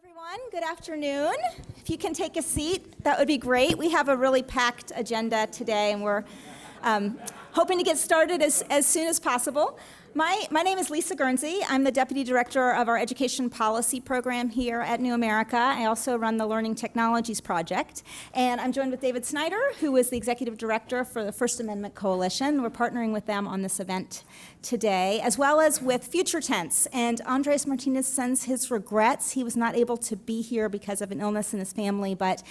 Everyone, good afternoon. If you can take a seat, that would be great. We have a really packed agenda today, and we're hoping to get started as soon as possible. My name is Lisa Guernsey. I'm the Deputy Director of our Education Policy Program here at New America. I also run the Learning Technologies Project. And I'm joined with David Snyder, who is the Executive Director for the First Amendment Coalition. We're partnering with them on this event today, as well as with Future Tense. And Andres Martinez sends his regrets. He was not able to be here because of an illness in his family, but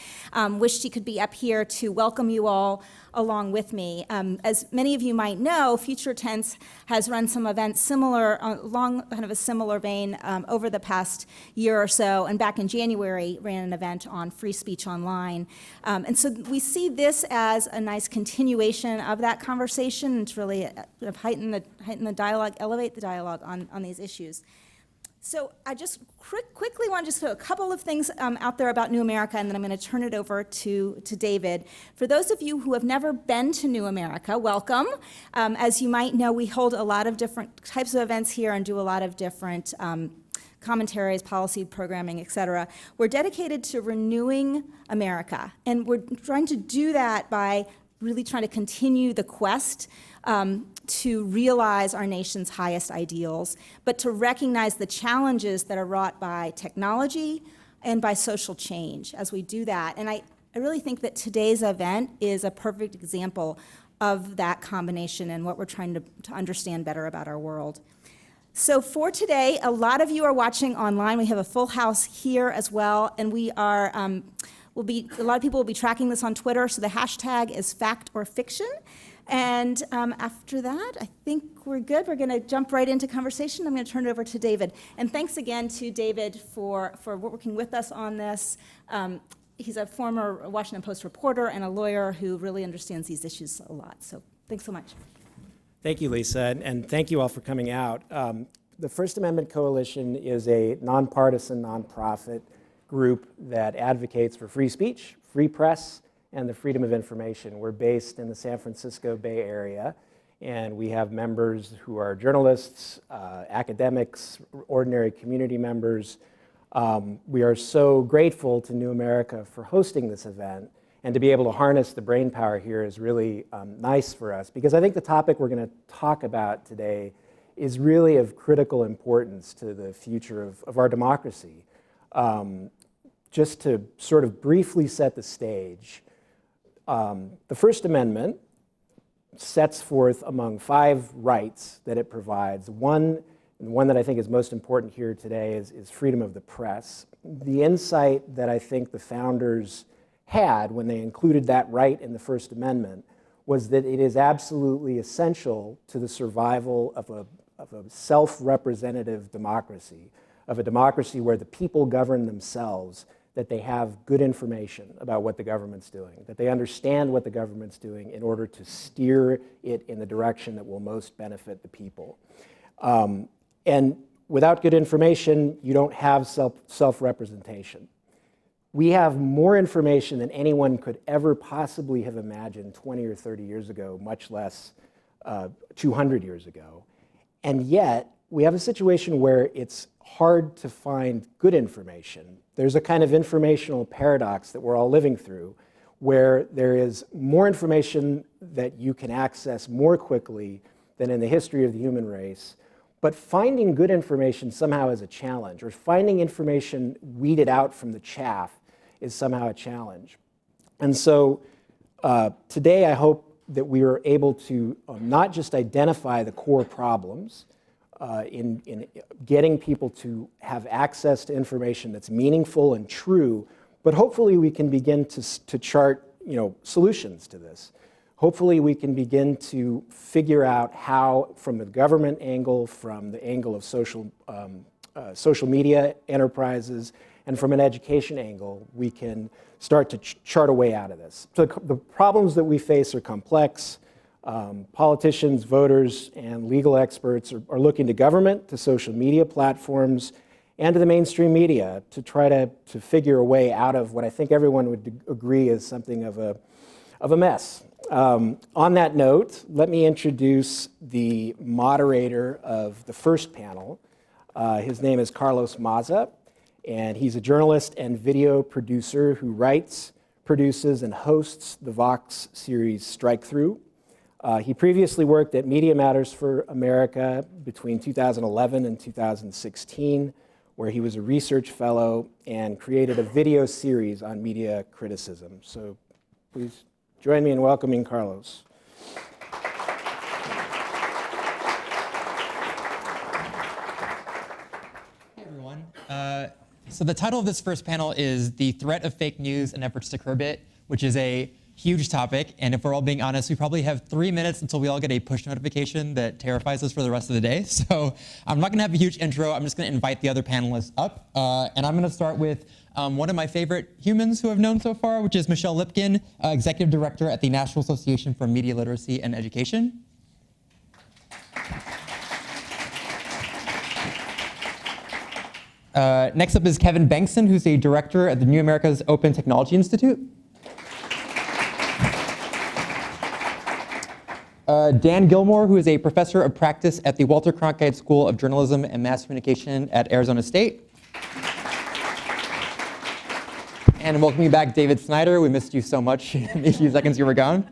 wished he could be up here to welcome you all along with me. As many of you might know, Future Tense has run some events similar, along kind of a similar vein over the past year or so, and back in January ran an event on free speech online. And so we see this as a nice continuation of that conversation, and to really sort of heighten the dialogue, elevate the dialogue on these issues. So I just quickly want to just put a couple of things out there about New America, and then I'm going to turn it over to David. For those of you who have never been to New America, welcome. As you might know, we hold a lot of different types of events here and do a lot of different commentaries, policy programming, et cetera. We're dedicated to renewing America, and we're trying to do that by really trying to continue the quest to realize our nation's highest ideals, but to recognize the challenges that are wrought by technology and by social change as we do that. And I really think that today's event is a perfect example of that combination and what we're trying to understand better about our world. So for today, a lot of you are watching online. We have a full house here as well, and we are a lot of people will be tracking this on Twitter, so the hashtag is fact or fiction. And after that, I think we're good. We're going to jump right into conversation. I'm going to turn it over to David. And thanks again to David for working with us on this. He's a former Washington Post reporter and a lawyer who really understands these issues a lot. So thanks so much. Thank you, Lisa, and thank you all for coming out. The First Amendment Coalition is a nonpartisan, nonprofit group that advocates for free speech, free press, and the freedom of information. We're based in the San Francisco Bay Area, and we have members who are journalists, academics, ordinary community members. We are so grateful to New America for hosting this event, and to be able to harness the brainpower here is really nice for us, because I think the topic we're going to talk about today is really of critical importance to the future of our democracy. Just to sort of briefly set the stage, the First Amendment sets forth among 5 rights that it provides. One that I think is most important here today is freedom of the press. The insight that I think the founders had when they included that right in the First Amendment was that it is absolutely essential to the survival of a self-representative democracy, of a democracy where the people govern themselves, that they have good information about what the government's doing, that they understand what the government's doing in order to steer it in the direction that will most benefit the people. And without good information, you don't have self-representation. We have more information than anyone could ever possibly have imagined 20 or 30 years ago, much less 200 years ago. And yet, we have a situation where it's hard to find good information. There's a kind of informational paradox that we're all living through, where there is more information that you can access more quickly than in the history of the human race, but finding good information somehow is a challenge, or finding information weeded out from the chaff is somehow a challenge. And so today I hope that we are able to not just identify the core problems, in getting people to have access to information that's meaningful and true, but hopefully we can begin to chart solutions to this. Hopefully we can begin to figure out how, from the government angle, from the angle of social media enterprises, and from an education angle, we can start to chart a way out of this. So the problems that we face are complex. Politicians, voters, and legal experts are looking to government, to social media platforms, and to the mainstream media to try to figure a way out of what I think everyone would agree is something of a mess. On that note, let me introduce the moderator of the first panel. His name is Carlos Maza, And he's a journalist and video producer who writes, produces, and hosts the Vox series Strike Through. He previously worked at Media Matters for America between 2011 and 2016, where he was a research fellow and created a video series on media criticism. So please join me in welcoming Carlos. Hey everyone. So the title of this first panel is The Threat of Fake News and Efforts to Curb It, which is a huge topic. And if we're all being honest, we probably have 3 minutes until we all get a push notification that terrifies us for the rest of the day. So I'm not going to have a huge intro. I'm just going to invite the other panelists up. And I'm going to start with one of my favorite humans who I've known so far, which is Michelle Lipkin, Executive Director at the National Association for Media Literacy and Education. Next up is Kevin Bankson, who's a director at the New America's Open Technology Institute. Dan Gilmore, who is a professor of practice at the Walter Cronkite School of Journalism and Mass Communication at Arizona State. And welcoming back David Snyder. We missed you so much in the few seconds you were gone.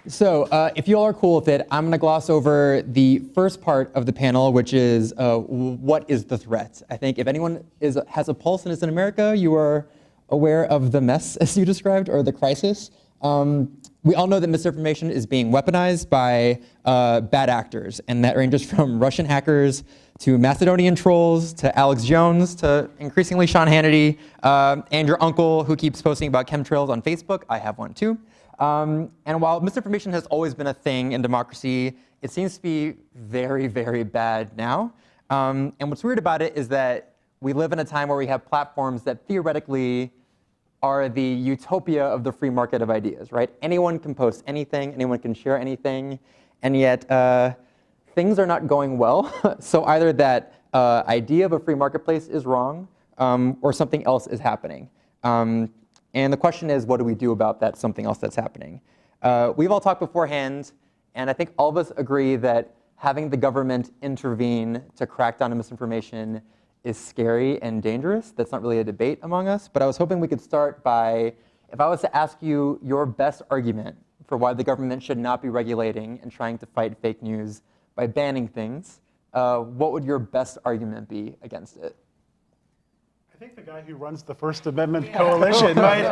So if you all are cool with it, I'm going to gloss over the first part of the panel, which is what is the threat? I think if anyone has a pulse and is in America, you are aware of the mess, as you described, or the crisis. We all know that misinformation is being weaponized by bad actors, and that ranges from Russian hackers to Macedonian trolls to Alex Jones to increasingly Sean Hannity and your uncle who keeps posting about chemtrails on Facebook. I have one too. And while misinformation has always been a thing in democracy, it seems to be very, very bad now. And what's weird about it is that we live in a time where we have platforms that theoretically are the utopia of the free market of ideas, right? Anyone can post anything, anyone can share anything, and yet things are not going well. So either that idea of a free marketplace is wrong, or something else is happening. And the question is, what do we do about that something else that's happening? We've all talked beforehand, and I think all of us agree that having the government intervene to crack down on misinformation is scary and dangerous. That's not really a debate among us, but I was hoping we could start by, if I was to ask you your best argument for why the government should not be regulating and trying to fight fake news by banning things, what would your best argument be against it? I think the guy who runs the First Amendment Coalition might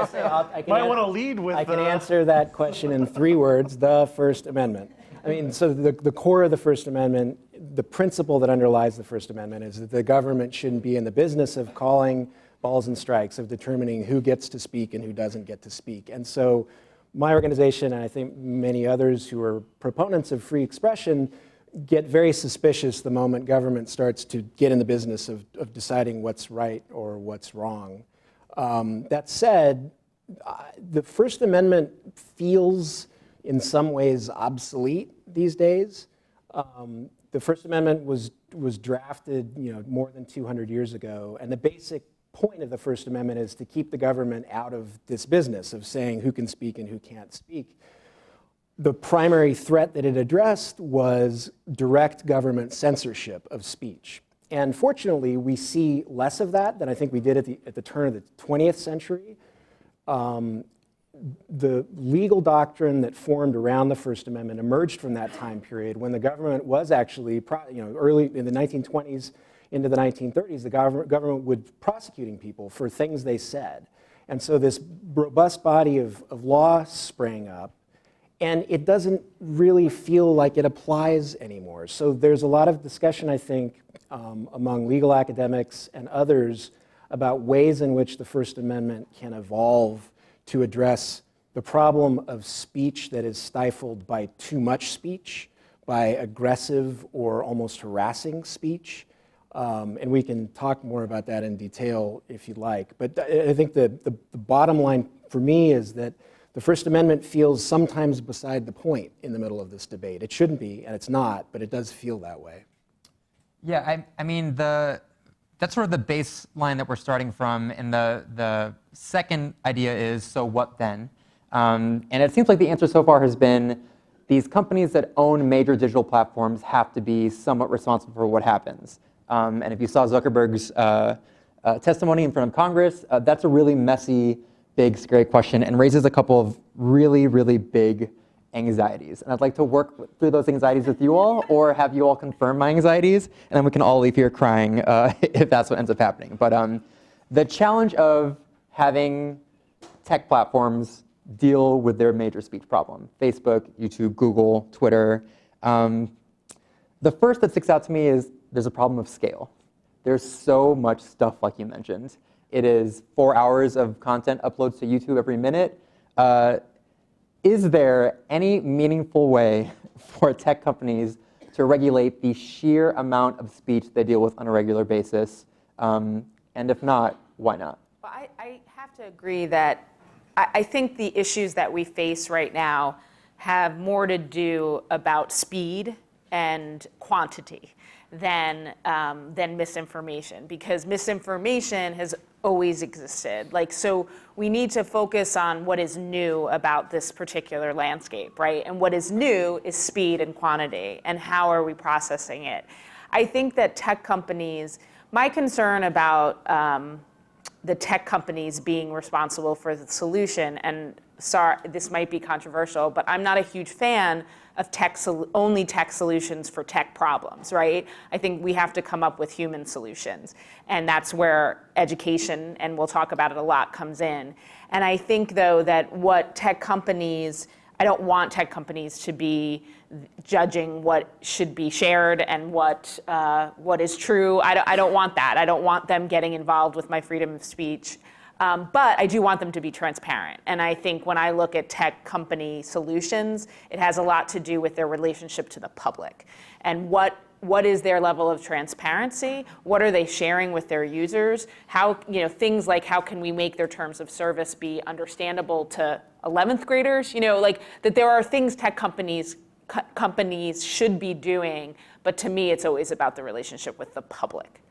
want to lead with. I can answer that question in 3 words: the First Amendment. I mean, so the core of the First Amendment, the principle that underlies the First Amendment, is that the government shouldn't be in the business of calling balls and strikes, of determining who gets to speak and who doesn't get to speak. And so my organization, and I think many others who are proponents of free expression, get very suspicious the moment government starts to get in the business of deciding what's right or what's wrong. That said, the First Amendment feels in some ways obsolete these days. The First Amendment was drafted, more than 200 years ago, and the basic point of the First Amendment is to keep the government out of this business of saying who can speak and who can't speak. The primary threat that it addressed was direct government censorship of speech. And fortunately, we see less of that than I think we did at the turn of the 20th century. The legal doctrine that formed around the First Amendment emerged from that time period when the government was actually, early in the 1920s into the 1930s, the government would be prosecuting people for things they said. And so this robust body of law sprang up, and it doesn't really feel like it applies anymore. So there's a lot of discussion, I think, among legal academics and others about ways in which the First Amendment can evolve to address the problem of speech that is stifled by too much speech, by aggressive or almost harassing speech. And we can talk more about that in detail if you'd like. But I think the bottom line for me is that the First Amendment feels sometimes beside the point in the middle of this debate. It shouldn't be, and it's not, but it does feel that way. Yeah, I mean, that's sort of the baseline that we're starting from, and the second idea is, so what then? And it seems like the answer so far has been, these companies that own major digital platforms have to be somewhat responsible for what happens. And if you saw Zuckerberg's testimony in front of Congress, that's a really messy, big, scary question and raises a couple of really, really big anxieties. And I'd like to work through those anxieties with you all, or have you all confirm my anxieties, and then we can all leave here crying if that's what ends up happening. But the challenge of having tech platforms deal with their major speech problem, Facebook, YouTube, Google, Twitter. The first that sticks out to me is there's a problem of scale. There's so much stuff, like you mentioned. It is 4 hours of content uploads to YouTube every minute. Is there any meaningful way for tech companies to regulate the sheer amount of speech they deal with on a regular basis? And if not, why not? Well, I have to agree that I think the issues that we face right now have more to do about speed and quantity than misinformation, because misinformation has always existed. Like, so we need to focus on what is new about this particular landscape, right? And what is new is speed and quantity, and how are we processing it? I think that tech companies, my concern about the tech companies being responsible for the solution, and sorry, this might be controversial, but I'm not a huge fan of only tech solutions for tech problems, right? I think we have to come up with human solutions. And that's where education, and we'll talk about it a lot, comes in. And I think, though, that what tech companies, I don't want tech companies to be judging what should be shared and what is true. I don't want that. I don't want them getting involved with my freedom of speech. But I do want them to be transparent. And I think when I look at tech company solutions, it has a lot to do with their relationship to the public. And what is their level of transparency? What are they sharing with their users? How, things like how can we make their terms of service be understandable to 11th graders? Like that there are things tech companies should be doing, but to me, it's always about the relationship with the public.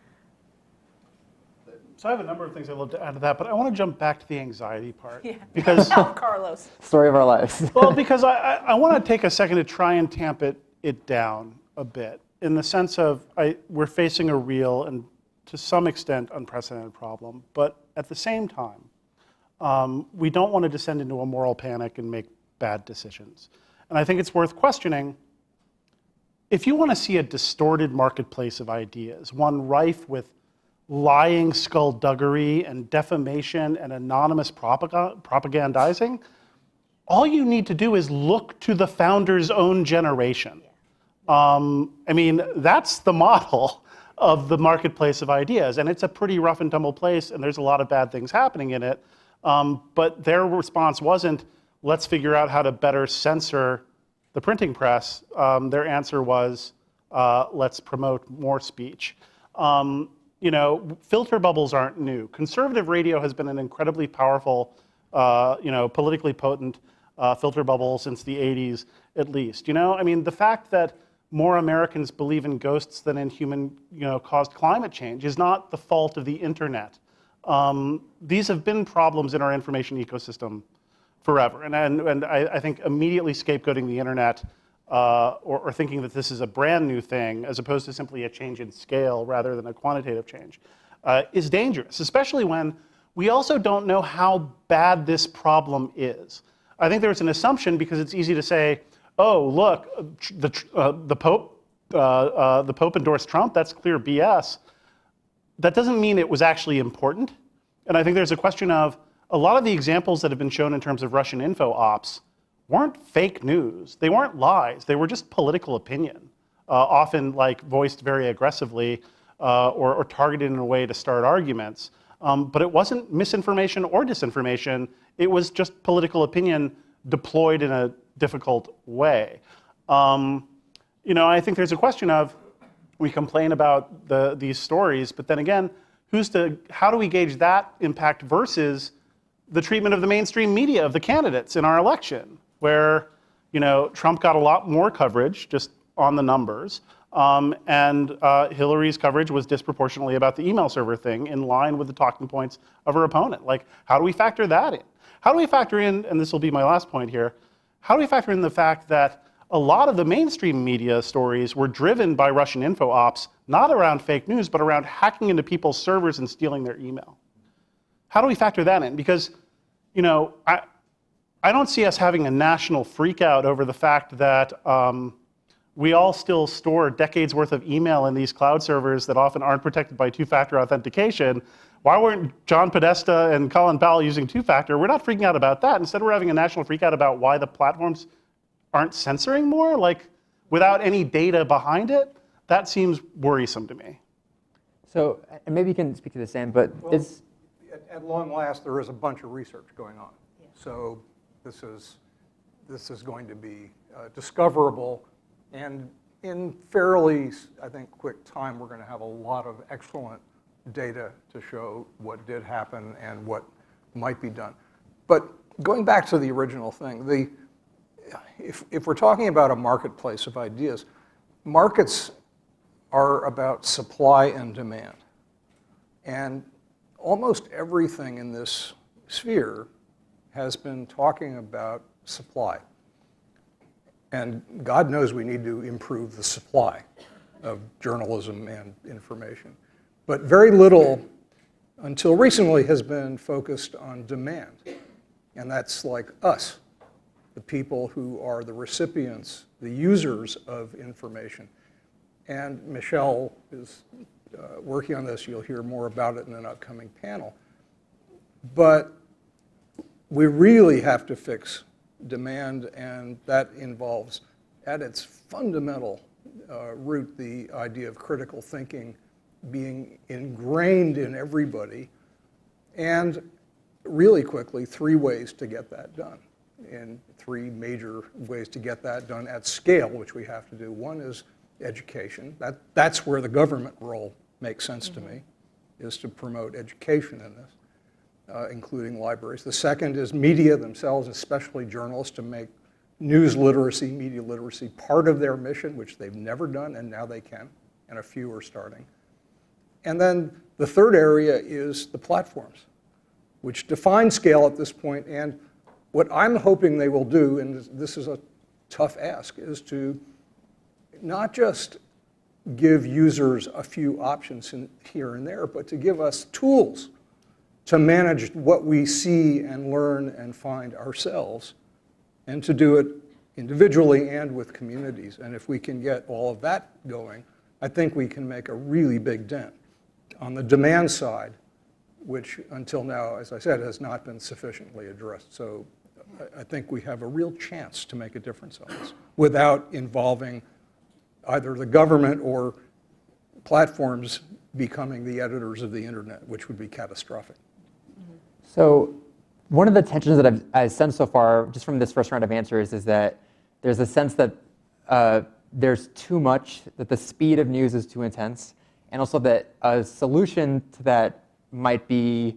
So I have a number of things I'd love to add to that, but I want to jump back to the anxiety part. Yeah. Because Carlos. Story of our lives. Well, because I want to take a second to try and tamp it down a bit, in the sense of we're facing a real and to some extent unprecedented problem, but at the same time, we don't want to descend into a moral panic and make bad decisions. And I think it's worth questioning, if you want to see a distorted marketplace of ideas, one rife with lying skullduggery and defamation and anonymous propagandizing, all you need to do is look to the founder's own generation. That's the model of the marketplace of ideas, and it's a pretty rough and tumble place, and there's a lot of bad things happening in it. But their response wasn't, let's figure out how to better censor the printing press. Their answer was, let's promote more speech. Filter bubbles aren't new. Conservative radio has been an incredibly powerful, politically potent filter bubble since the 80s, at least. The fact that more Americans believe in ghosts than in caused climate change is not the fault of the internet. These have been problems in our information ecosystem forever. And I think immediately scapegoating the internet or thinking that this is a brand new thing, as opposed to simply a change in scale rather than a quantitative change, is dangerous, especially when we also don't know how bad this problem is. I think there's an assumption, because it's easy to say, oh, look, the Pope endorsed Trump, that's clear BS. That doesn't mean it was actually important. And I think there's a question of, a lot of the examples that have been shown in terms of Russian info ops weren't fake news. They weren't lies. They were just political opinion, often voiced very aggressively or targeted in a way to start arguments. But it wasn't misinformation or disinformation. It was just political opinion deployed in a difficult way. I think there's a question of, we complain about these stories, but then again, how do we gauge that impact versus the treatment of the mainstream media of the candidates in our election, where Trump got a lot more coverage just on the numbers, and Hillary's coverage was disproportionately about the email server thing, in line with the talking points of her opponent. How do we factor that in? How do we factor in, and this will be my last point here, how do we factor in the fact that a lot of the mainstream media stories were driven by Russian info ops, not around fake news, but around hacking into people's servers and stealing their email. How do we factor that in? Because, you know, I don't see us having a national freakout over the fact that we all still store decades worth of email in these cloud servers that often aren't protected by two-factor authentication. Why weren't John Podesta and Colin Powell using two-factor? We're not freaking out about that. Instead, we're having a national freakout about why the platforms aren't censoring more, like without any data behind it. That seems worrisome to me. So, and maybe you can speak to this, Sam, but Well, at long last, there is a bunch of research going on. Yeah. So this is going to be discoverable, and in fairly, I think, quick time, we're going to have a lot of excellent data to show what did happen and what might be done. But going back to the original thing, if we're talking about a marketplace of ideas, markets are about supply and demand. And almost everything in this sphere has been talking about supply. And God knows we need to improve the supply of journalism and information. But very little, until recently, has been focused on demand. And that's like us, the people who are the recipients, the users of information. And Michelle is working on this. You'll hear more about it in an upcoming panel. But we really have to fix demand, and that involves, at its fundamental root, the idea of critical thinking being ingrained in everybody, and really quickly, 3 ways to get that done, and 3 major ways to get that done at scale, which we have to do. One is education. That's where the government role makes sense to me, is to promote education in this, including libraries. The second is media themselves, especially journalists, to make news literacy, media literacy part of their mission, which they've never done, and now they can, and a few are starting. And then the third area is the platforms, which define scale at this point. And what I'm hoping they will do, and this is a tough ask, is to not just give users a few options here and there, but to give us tools to manage what we see and learn and find ourselves, and to do it individually and with communities. And if we can get all of that going, I think we can make a really big dent on the demand side, which until now, as I said, has not been sufficiently addressed. So I think we have a real chance to make a difference on this without involving either the government or platforms becoming the editors of the internet, which would be catastrophic. So one of the tensions that I've sensed so far, just from this first round of answers, is that there's a sense that there's too much, that the speed of news is too intense, and also that a solution to that might be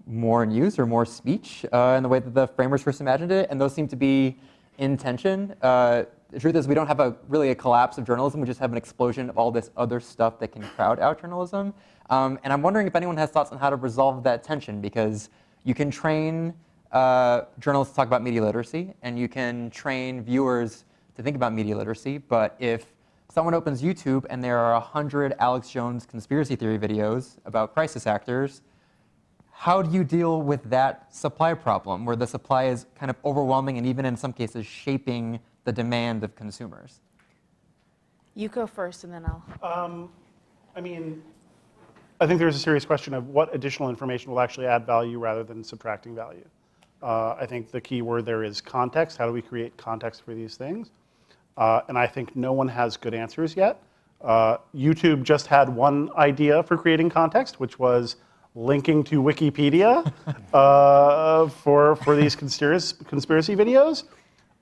more news or more speech in the way that the framers first imagined it, and those seem to be in tension. The truth is we don't have really a collapse of journalism, we just have an explosion of all this other stuff that can crowd out journalism. And I'm wondering if anyone has thoughts on how to resolve that tension, because you can train journalists to talk about media literacy, and you can train viewers to think about media literacy, but if someone opens YouTube and there are 100 Alex Jones conspiracy theory videos about crisis actors, how do you deal with that supply problem, where the supply is kind of overwhelming and even in some cases shaping the demand of consumers? You go first, and then I'll. I mean, I think there's a serious question of what additional information will actually add value rather than subtracting value. I think the key word there is context. How do we create context for these things? And I think no one has good answers yet. YouTube just had one idea for creating context, which was linking to Wikipedia for these conspiracy videos.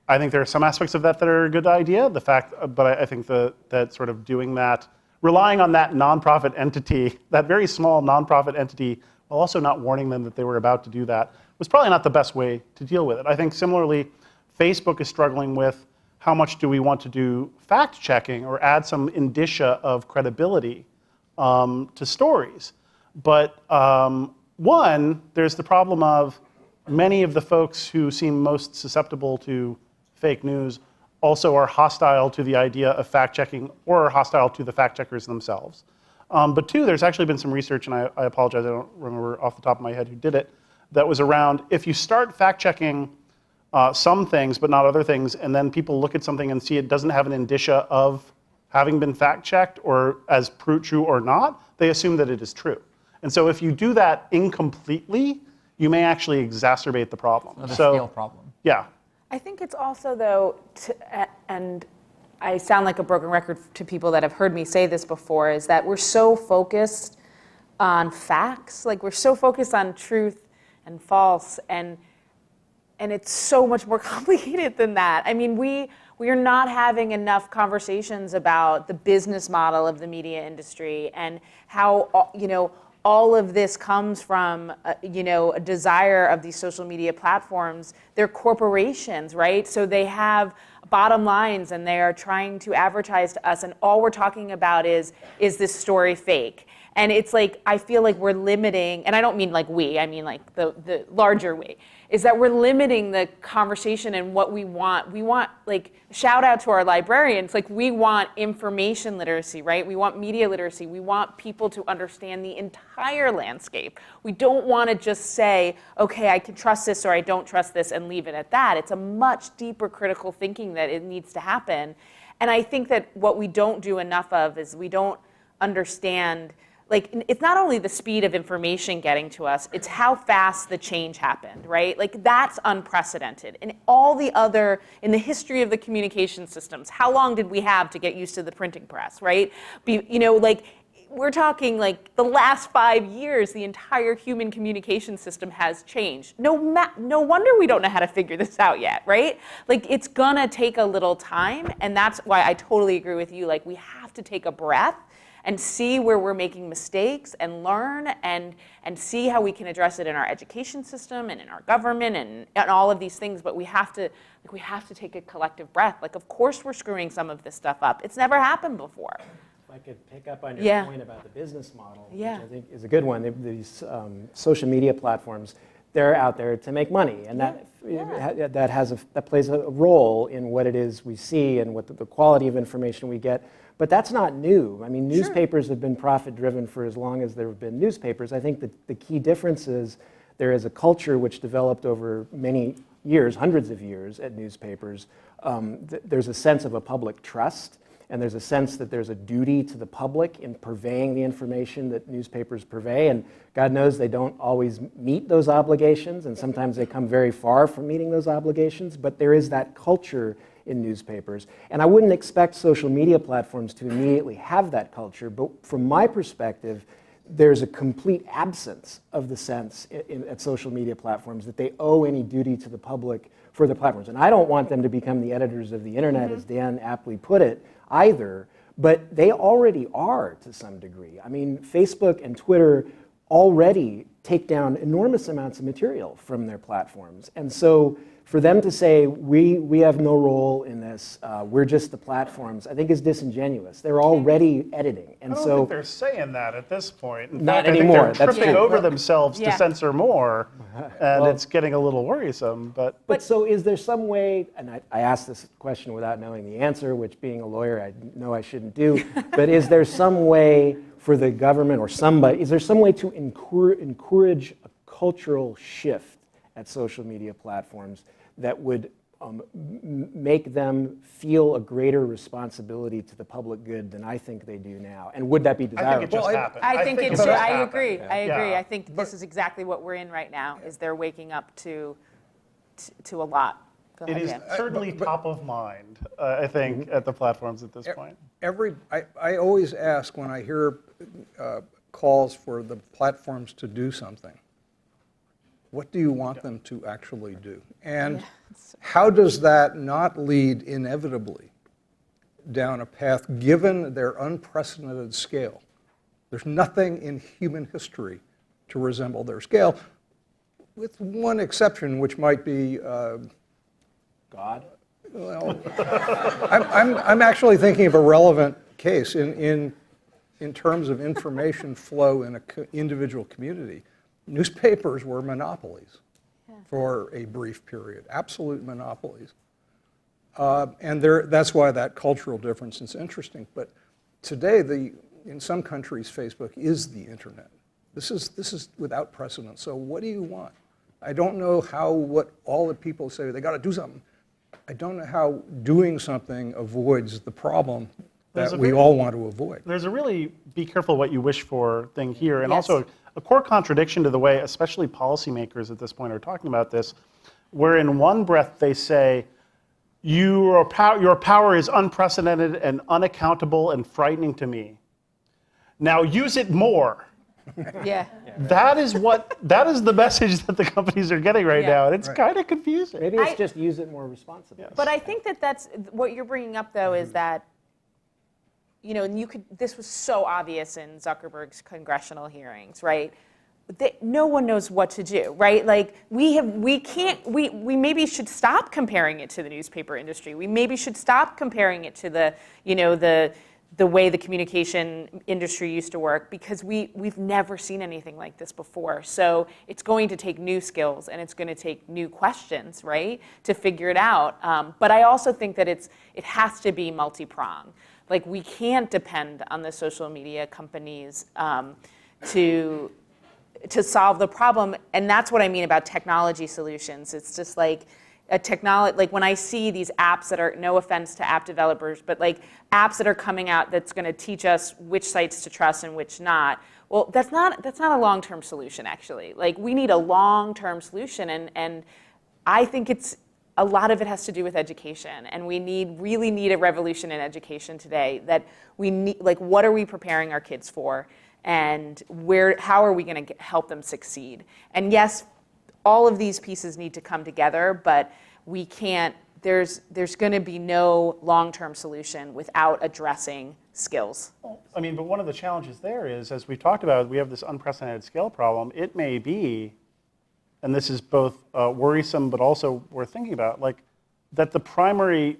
I think there are some aspects of that are a good idea. But I think that sort of doing that, relying on that nonprofit entity, that very small nonprofit entity, while also not warning them that they were about to do that, was probably not the best way to deal with it. I think similarly, Facebook is struggling with how much do we want to do fact checking or add some indicia of credibility to stories. But one, there's the problem of many of the folks who seem most susceptible to fake news also are hostile to the idea of fact-checking or are hostile to the fact-checkers themselves. But two, there's actually been some research, and I apologize, I don't remember off the top of my head who did it, that was around if you start fact-checking some things but not other things, and then people look at something and see it doesn't have an indicia of having been fact-checked or as true or not, they assume that it is true. And so if you do that incompletely, you may actually exacerbate the problem. Another scale problem. Yeah. I think it's also, though, and I sound like a broken record to people that have heard me say this before, is that we're so focused on facts, like we're so focused on truth and false, and it's so much more complicated than that. I mean, we are not having enough conversations about the business model of the media industry and how, you know, all of this comes from, you know, a desire of these social media platforms. They're corporations, right? So they have bottom lines and they are trying to advertise to us, and all we're talking about is this story fake? And it's like, I feel like we're limiting, and I don't mean like we, I mean like the larger we, is that we're limiting the conversation and what we want. We want, like, shout out to our librarians, like we want information literacy, right? We want media literacy. We want people to understand the entire landscape. We don't want to just say, okay, I can trust this or I don't trust this and leave it at that. It's a much deeper critical thinking that it needs to happen. And I think that what we don't do enough of is we don't understand, like, it's not only the speed of information getting to us, it's how fast the change happened, right? Like, that's unprecedented. And all the other, in the history of the communication systems, how long did we have to get used to the printing press, right? You know, like, we're talking like the last 5 years, the entire human communication system has changed. No wonder we don't know how to figure this out yet, right? Like, it's gonna take a little time, and that's why I totally agree with you. Like, we have to take a breath and see where we're making mistakes and learn and see how we can address it in our education system and in our government and all of these things. But we have to take a collective breath. Like, of course we're screwing some of this stuff up. It's never happened before. If I could pick up on your point about the business model, which I think is a good one. These social media platforms, they're out there to make money, and that plays a role in what it is we see and what the quality of information we get. But that's not new. I mean, newspapers have been profit-driven for as long as there have been newspapers. I think that the key difference is there is a culture which developed over many years, hundreds of years at newspapers. There's a sense of a public trust, and there's a sense that there's a duty to the public in purveying the information that newspapers purvey, and God knows they don't always meet those obligations, and sometimes they come very far from meeting those obligations, but there is that culture in newspapers. And I wouldn't expect social media platforms to immediately have that culture, but from my perspective, there's a complete absence of the sense at social media platforms that they owe any duty to the public for the platforms. And I don't want them to become the editors of the internet, as Dan aptly put it, either, but they already are to some degree. I mean, Facebook and Twitter already take down enormous amounts of material from their platforms. And so for them to say, we have no role in this, we're just the platforms, I think is disingenuous. They're already editing. And I don't so think they're saying that at this point. In not fact, anymore. I think they're That's tripping true. over themselves to censor more, and Well, it's getting a little worrisome. But so is there some way, and I asked this question without knowing the answer, which being a lawyer I know I shouldn't do, but is there some way for the government or somebody, is there some way to encourage a cultural shift at social media platforms that would make them feel a greater responsibility to the public good than I think they do now? And would that be desirable? I think it just happened. I think it's. just I happened. agree. I agree. Yeah. I think this is exactly what we're in right now. Is they're waking up to a lot. Go It ahead, is Dan. certainly top of mind, I think, at the platforms at this point. I always ask when I hear calls for the platforms to do something, what do you want them to actually do? And how does that not lead inevitably down a path, given their unprecedented scale? There's nothing in human history to resemble their scale, with one exception, which might be God? well, I'm actually thinking of a relevant case in terms of information flow in an individual community. Newspapers were monopolies for a brief period, absolute monopolies. And that's why that cultural difference is interesting. But today, in some countries, Facebook is the internet. This is without precedent. So what do you want? I don't know what all the people say, they got to do something. I don't know how doing something avoids the problem that we all want to avoid. There's a really be careful what you wish for thing here, and Yes. also a core contradiction to the way especially policymakers at this point are talking about this, where in one breath they say, your power is unprecedented and unaccountable and frightening to me. Now use it more. Yeah. That is the message that the companies are getting right Yeah. now, and it's kind of confusing. Maybe it's just use it more responsibly. But I think that's what you're bringing up, though, is that, and this was so obvious in Zuckerberg's congressional hearings, right? No one knows what to do, right? Like we maybe should stop comparing it to the newspaper industry. We maybe should stop comparing it to the way the communication industry used to work, because we've never seen anything like this before. So it's going to take new skills and it's going to take new questions, right, to figure it out. But I also think that it has to be multi-pronged. Like we can't depend on the social media companies to solve the problem. And that's what I mean about technology solutions. It's just like like when I see these apps that are, no offense to app developers, but like apps that are coming out that's going to teach us which sites to trust and which not. Well, that's not a long-term solution, actually. Like we need a long-term solution, and I think a lot of it has to do with education, and we really need a revolution in education today. That we need, like, what are we preparing our kids for, and how are we going to help them succeed? And yes, all of these pieces need to come together, but we can't. There's going to be no long-term solution without addressing skills. I mean, but one of the challenges there is, as we've talked about, we have this unprecedented scale problem. It may be, and this is both worrisome but also worth thinking about, like that the primary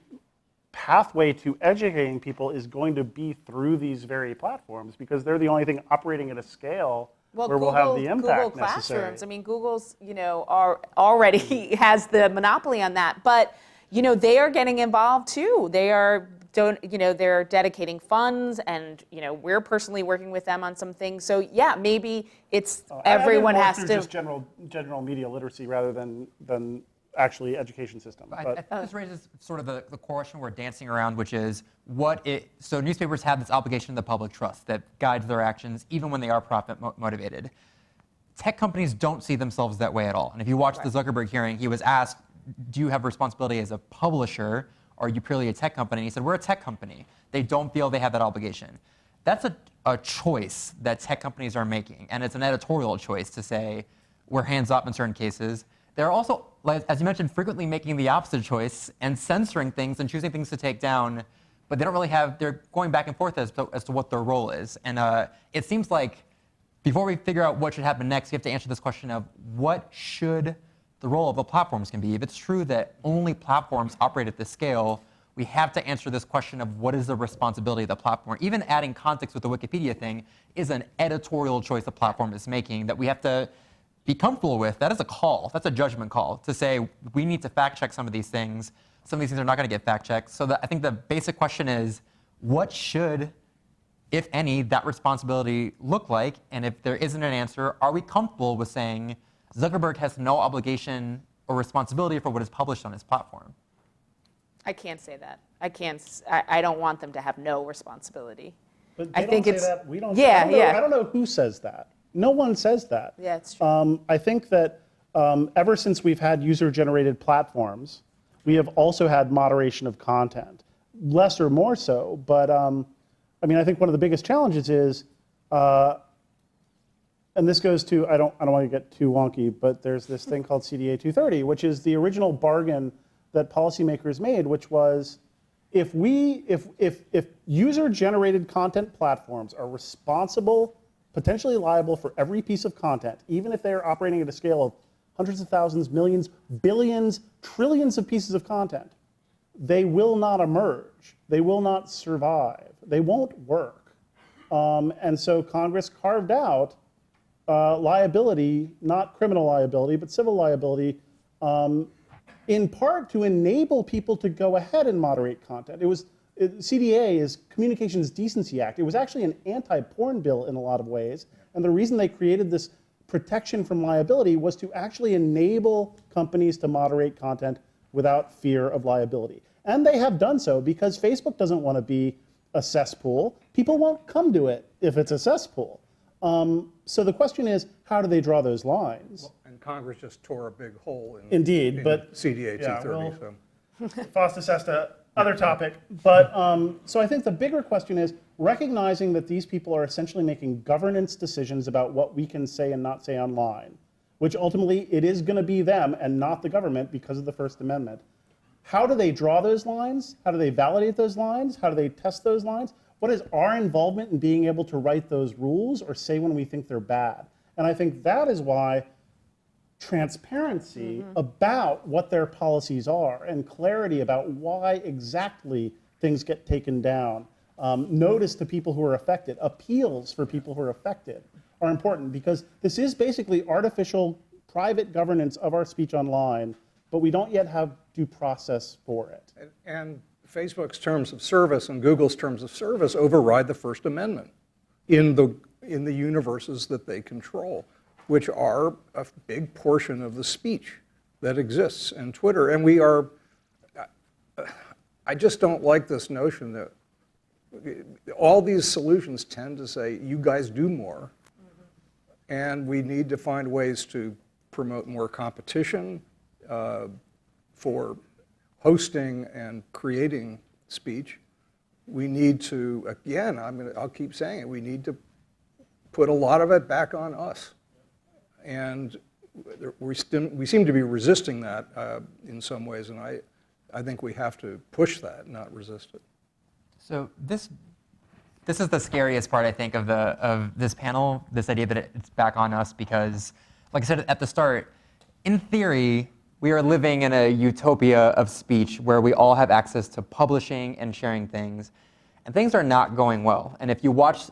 pathway to educating people is going to be through these very platforms, because they're the only thing operating at a scale where we'll have the impact Google necessary. Classrooms. I mean, Google's already has the monopoly on that, but they are getting involved too. They're dedicating funds, and we're personally working with them on some things. So yeah, maybe it's everyone has to just general media literacy rather than actually education system. I think this raises sort of the question we're dancing around, which is so newspapers have this obligation to the public trust that guides their actions even when they are profit motivated. Tech companies don't see themselves that way at all. And if you watch the Zuckerberg hearing, he was asked, do you have responsibility as a publisher, or are you purely a tech company? And he said, we're a tech company. They don't feel they have that obligation. That's a choice that tech companies are making, and it's an editorial choice to say we're hands off in certain cases. They're also, as you mentioned, frequently making the opposite choice and censoring things and choosing things to take down, but they don't really they're going back and forth as to what their role is. And it seems like before we figure out what should happen next, we have to answer this question of what should the role of the platforms can be. If it's true that only platforms operate at this scale, we have to answer this question of what is the responsibility of the platform. Even adding context with the Wikipedia thing is an editorial choice the platform is making that we have to be comfortable with. That is a call. That's a judgment call to say we need to fact check some of these things. Some of these things are not going to get fact checked. So I think the basic question is, what should, if any, that responsibility look like? And if there isn't an answer, are we comfortable with saying Zuckerberg has no obligation or responsibility for what is published on his platform? I can't say that. I don't want them to have no responsibility. But I they think don't it's say that. We don't. Yeah, I don't know who says that. No one says that. Yeah, it's true. I think that ever since we've had user-generated platforms, we have also had moderation of content, less or more so. But I mean, I think one of the biggest challenges is, and this goes to, I don't want to get too wonky, but there's this thing called CDA 230, which is the original bargain that policymakers made, which was, if user-generated content platforms are responsible, potentially liable for every piece of content, even if they are operating at a scale of hundreds of thousands, millions, billions, trillions of pieces of content, they will not emerge. They will not survive. They won't work. And so Congress carved out liability, not criminal liability, but civil liability, in part to enable people to go ahead and moderate content. CDA is Communications Decency Act. It was actually an anti-porn bill in a lot of ways, and the reason they created this protection from liability was to actually enable companies to moderate content without fear of liability. And they have done so because Facebook doesn't want to be a cesspool. People won't come to it if it's a cesspool. So the question is, how do they draw those lines? Well, and Congress just tore a big hole in, Indeed, but CDA 230. So. Foster Sesta, other topic. But so I think the bigger question is recognizing that these people are essentially making governance decisions about what we can say and not say online, which ultimately it is going to be them and not the government because of the First Amendment. How do they draw those lines? How do they validate those lines? How do they test those lines? What is our involvement in being able to write those rules or say when we think they're bad? And I think that is why transparency about what their policies are and clarity about why exactly things get taken down, notice to people who are affected, appeals for people who are affected are important because this is basically artificial private governance of our speech online, but we don't yet have due process for it. And Facebook's terms of service and Google's terms of service override the First Amendment in the universes that they control, which are a big portion of the speech that exists in Twitter. And I just don't like this notion that all these solutions tend to say, you guys do more, and we need to find ways to promote more competition for hosting and creating speech. We need to, again, I'll keep saying it, we need to put a lot of it back on us. And we seem to be resisting that in some ways, and I think we have to push that, not resist it. So this is the scariest part, I think, of this panel, this idea that it's back on us, because, like I said at the start, in theory, we are living in a utopia of speech where we all have access to publishing and sharing things, and things are not going well. And if you watch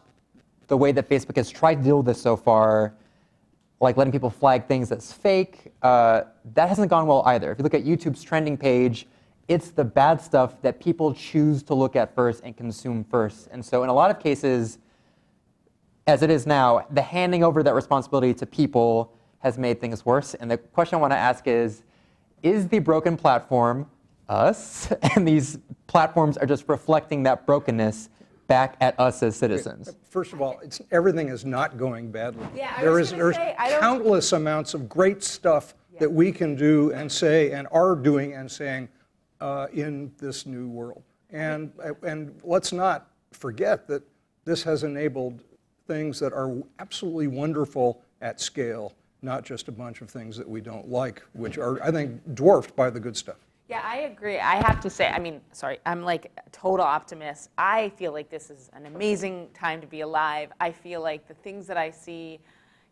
the way that Facebook has tried to deal with this so far, like letting people flag things as fake, that hasn't gone well either. If you look at YouTube's trending page, it's the bad stuff that people choose to look at first and consume first. And so in a lot of cases, as it is now, the handing over that responsibility to people has made things worse. And the question I want to ask is the broken platform us? And these platforms are just reflecting that brokenness back at us as citizens. First of all, everything is not going badly. Yeah, There's countless amounts of great stuff that we can do and say and are doing and saying in this new world. And let's not forget that this has enabled things that are absolutely wonderful at scale, not just a bunch of things that we don't like, which are, I think, dwarfed by the good stuff. Yeah, I agree. I have to say, I'm like a total optimist. I feel like this is an amazing time to be alive. I feel like the things that I see,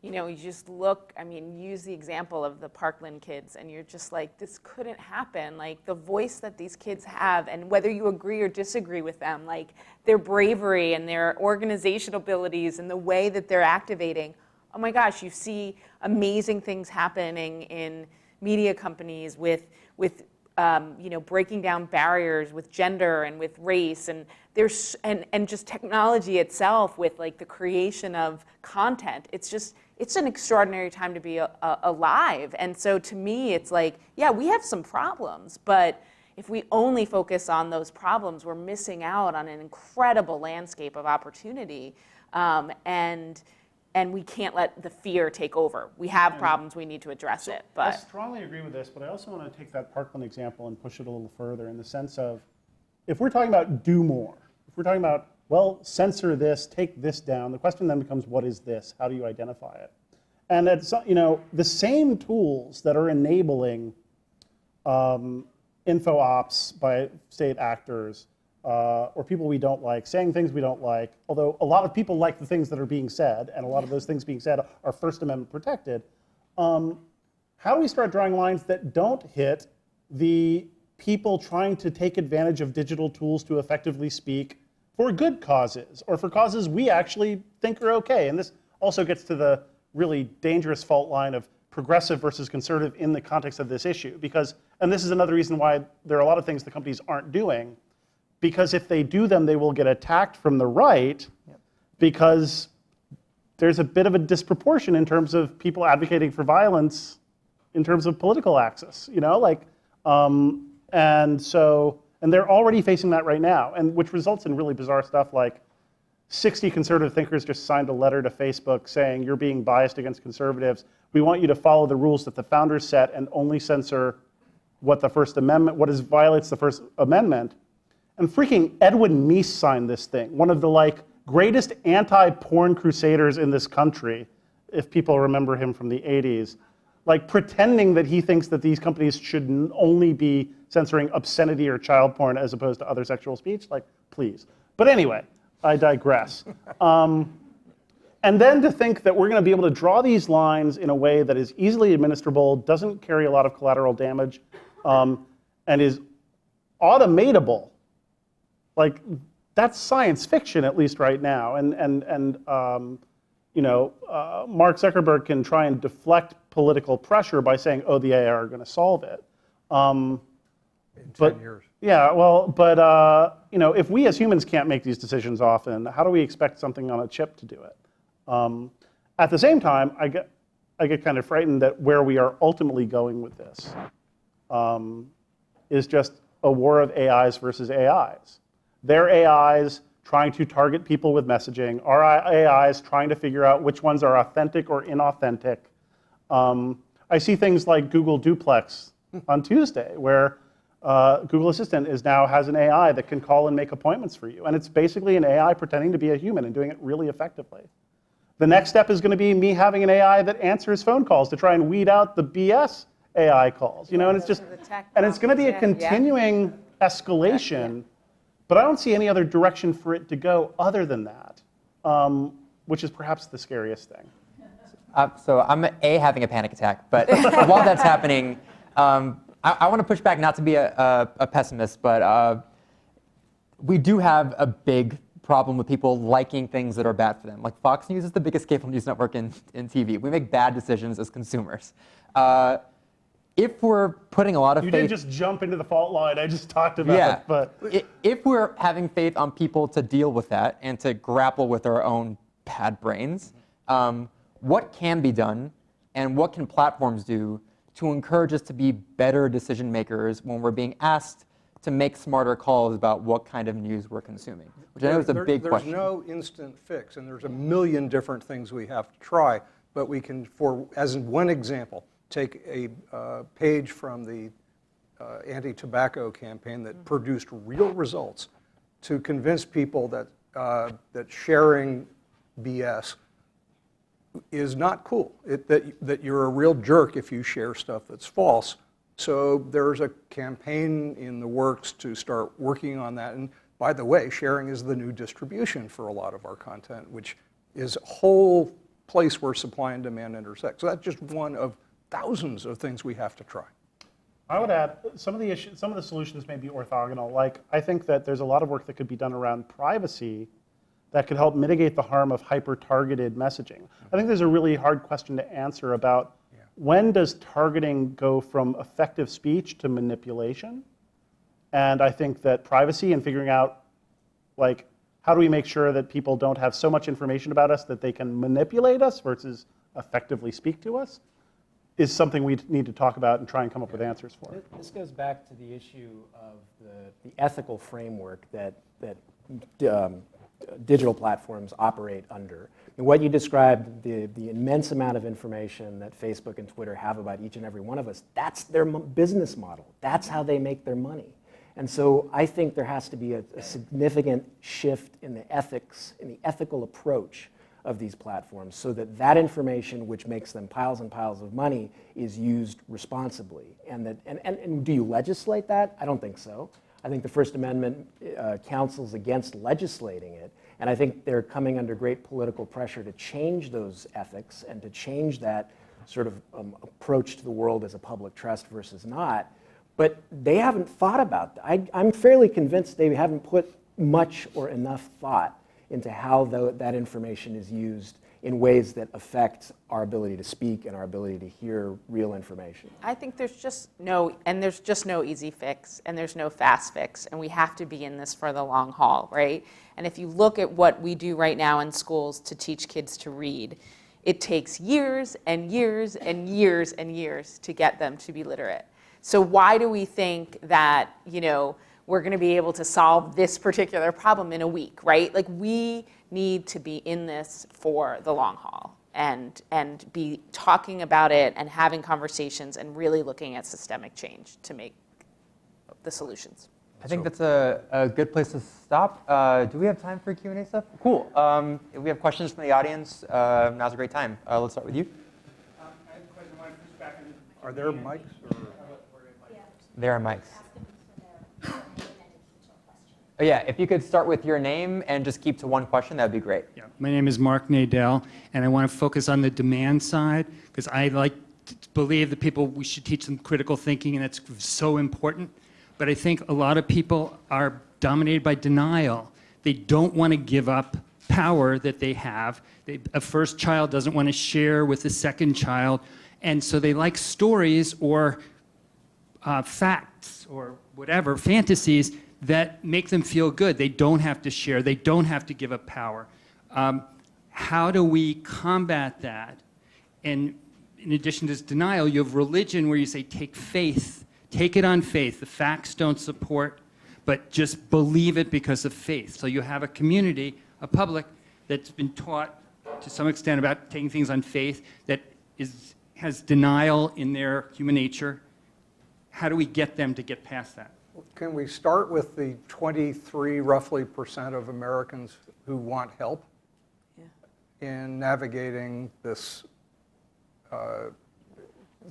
you just look, use the example of the Parkland kids, and you're just like, this couldn't happen. Like, the voice that these kids have, and whether you agree or disagree with them, like, their bravery and their organizational abilities and the way that they're activating, oh my gosh, you see amazing things happening in media companies with breaking down barriers with gender and with race, and there's and just technology itself with like the creation of content. It's an extraordinary time to be alive. And so to me, it's like, yeah, we have some problems, but if we only focus on those problems, we're missing out on an incredible landscape of opportunity, and we can't let the fear take over. We have problems, we need to address it. But I strongly agree with this, but I also want to take that Parkland example and push it a little further in the sense of, if we're talking about do more, if we're talking about, well, censor this, take this down, the question then becomes, what is this? How do you identify it? And it's, the same tools that are enabling info ops by state actors or people we don't like, saying things we don't like, although a lot of people like the things that are being said, and a lot of those things being said are First Amendment protected. How do we start drawing lines that don't hit the people trying to take advantage of digital tools to effectively speak for good causes, or for causes we actually think are okay? And this also gets to the really dangerous fault line of progressive versus conservative in the context of this issue. Because, and this is another reason why there are a lot of things the companies aren't doing, because if they do them, they will get attacked from the right, because there's a bit of a disproportion in terms of people advocating for violence in terms of political axis, you know, like, and they're already facing that right now, and which results in really bizarre stuff like 60 conservative thinkers just signed a letter to Facebook saying, you're being biased against conservatives. We want you to follow the rules that the founders set and only censor what the First Amendment, violates the First Amendment. And freaking Edwin Meese signed this thing, one of the like greatest anti-porn crusaders in this country, if people remember him from the 80s, like pretending that he thinks that these companies should only be censoring obscenity or child porn as opposed to other sexual speech, like, please. But anyway, I digress. And then to think that we're going to be able to draw these lines in a way that is easily administrable, doesn't carry a lot of collateral damage, and is automatable, like that's science fiction, at least right now. You know, Mark Zuckerberg can try and deflect political pressure by saying, oh, the AI are going to solve it. In 10 years. Yeah, well, but you know, if we as humans can't make these decisions often, how do we expect something on a chip to do it? At the same time, I get kind of frightened that where we are ultimately going with this is just a war of AIs versus AIs. Their AIs trying to target people with messaging, our AIs trying to figure out which ones are authentic or inauthentic. I see things like Google Duplex on Tuesday, where Google Assistant has an AI that can call and make appointments for you. And it's basically an AI pretending to be a human and doing it really effectively. The next step is going to be me having an AI that answers phone calls to try and weed out the BS AI calls. You know, and it's just, and it's going to be a continuing escalation. But I don't see any other direction for it to go other than that, which is perhaps the scariest thing. So I'm having a panic attack, but while that's happening, I want to push back, not to be a pessimist, but we do have a big problem with people liking things that are bad for them. Like Fox News is the biggest cable news network in TV. We make bad decisions as consumers. If we're putting a lot of faith... You didn't just jump into the fault line I just talked about. Yeah, but if we're having faith on people to deal with that and to grapple with our own bad brains, what can be done and what can platforms do to encourage us to be better decision makers when we're being asked to make smarter calls about what kind of news we're consuming? Which I know is a big question. There's no instant fix, and there's a million different things we have to try, but we can, as one example, take a page from the anti-tobacco campaign that produced real results to convince people that, that sharing BS is not cool, that you're a real jerk if you share stuff that's false. So there's a campaign in the works to start working on that. And by the way, sharing is the new distribution for a lot of our content, which is a whole place where supply and demand intersect. So that's just one of thousands of things we have to try. I would add some of the solutions may be orthogonal. Like, I think that there's a lot of work that could be done around privacy that could help mitigate the harm of hyper-targeted messaging. I think there's a really hard question to answer about when does targeting go from effective speech to manipulation? And I think that privacy and figuring out, like, how do we make sure that people don't have so much information about us that they can manipulate us versus effectively speak to us, is something we need to talk about and try and come up with answers for. This goes back to the issue of the ethical framework that digital platforms operate under. And what you described, the immense amount of information that Facebook and Twitter have about each and every one of us, that's their business model. That's how they make their money. And so I think there has to be a significant shift in the ethics, in the ethical approach of these platforms, so that that information, which makes them piles and piles of money, is used responsibly. And do you legislate that? I don't think so. I think the First Amendment counsels against legislating it, and I think they're coming under great political pressure to change those ethics and to change that sort of approach to the world as a public trust versus not. But they haven't thought about that. I'm fairly convinced they haven't put much or enough thought into how that information is used in ways that affect our ability to speak and our ability to hear real information. I think there's just no easy fix, and there's no fast fix, and we have to be in this for the long haul, right? And if you look at what we do right now in schools to teach kids to read, it takes years and years and years and years to get them to be literate. So why do we think that, we're going to be able to solve this particular problem in a week, right? Like, we need to be in this for the long haul and be talking about it and having conversations and really looking at systemic change to make the solutions. I think that's a good place to stop. Do we have time for Q&A stuff? Cool. If we have questions from the audience, now's a great time. Let's start with you. I have a question. I want to push back on Are there mics? Or? There are mics. Oh, yeah, if you could start with your name and just keep to one question, that would be great. Yeah, my name is Mark Nadell, and I want to focus on the demand side because I like to believe that we should teach them critical thinking, and that's so important. But I think a lot of people are dominated by denial. They don't want to give up power that they have. A first child doesn't want to share with a second child, and so they like stories or facts or whatever, fantasies, that make them feel good. They don't have to share. They don't have to give up power. How do we combat that? And in addition to denial, you have religion where you say, take faith. Take it on faith. The facts don't support, but just believe it because of faith. So you have a community, a public, that's been taught to some extent about taking things on faith that has denial in their human nature. How do we get them to get past that? Can we start with the 23 roughly % of Americans who want help in navigating this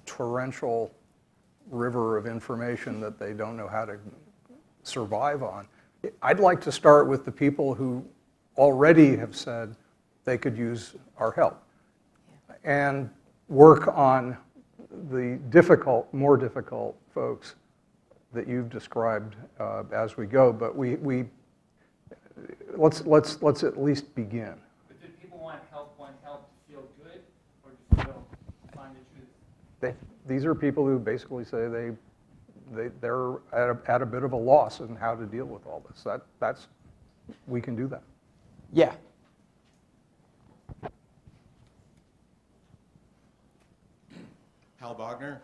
torrential river of information that they don't know how to survive on? I'd like to start with the people who already have said they could use our help and work on the more difficult folks that you've described as we go, but let's at least begin. But do people want help to feel good, or to find the truth? These are people who basically say they're at a bit of a loss in how to deal with all this. We can do that. Yeah. Hal Bogner.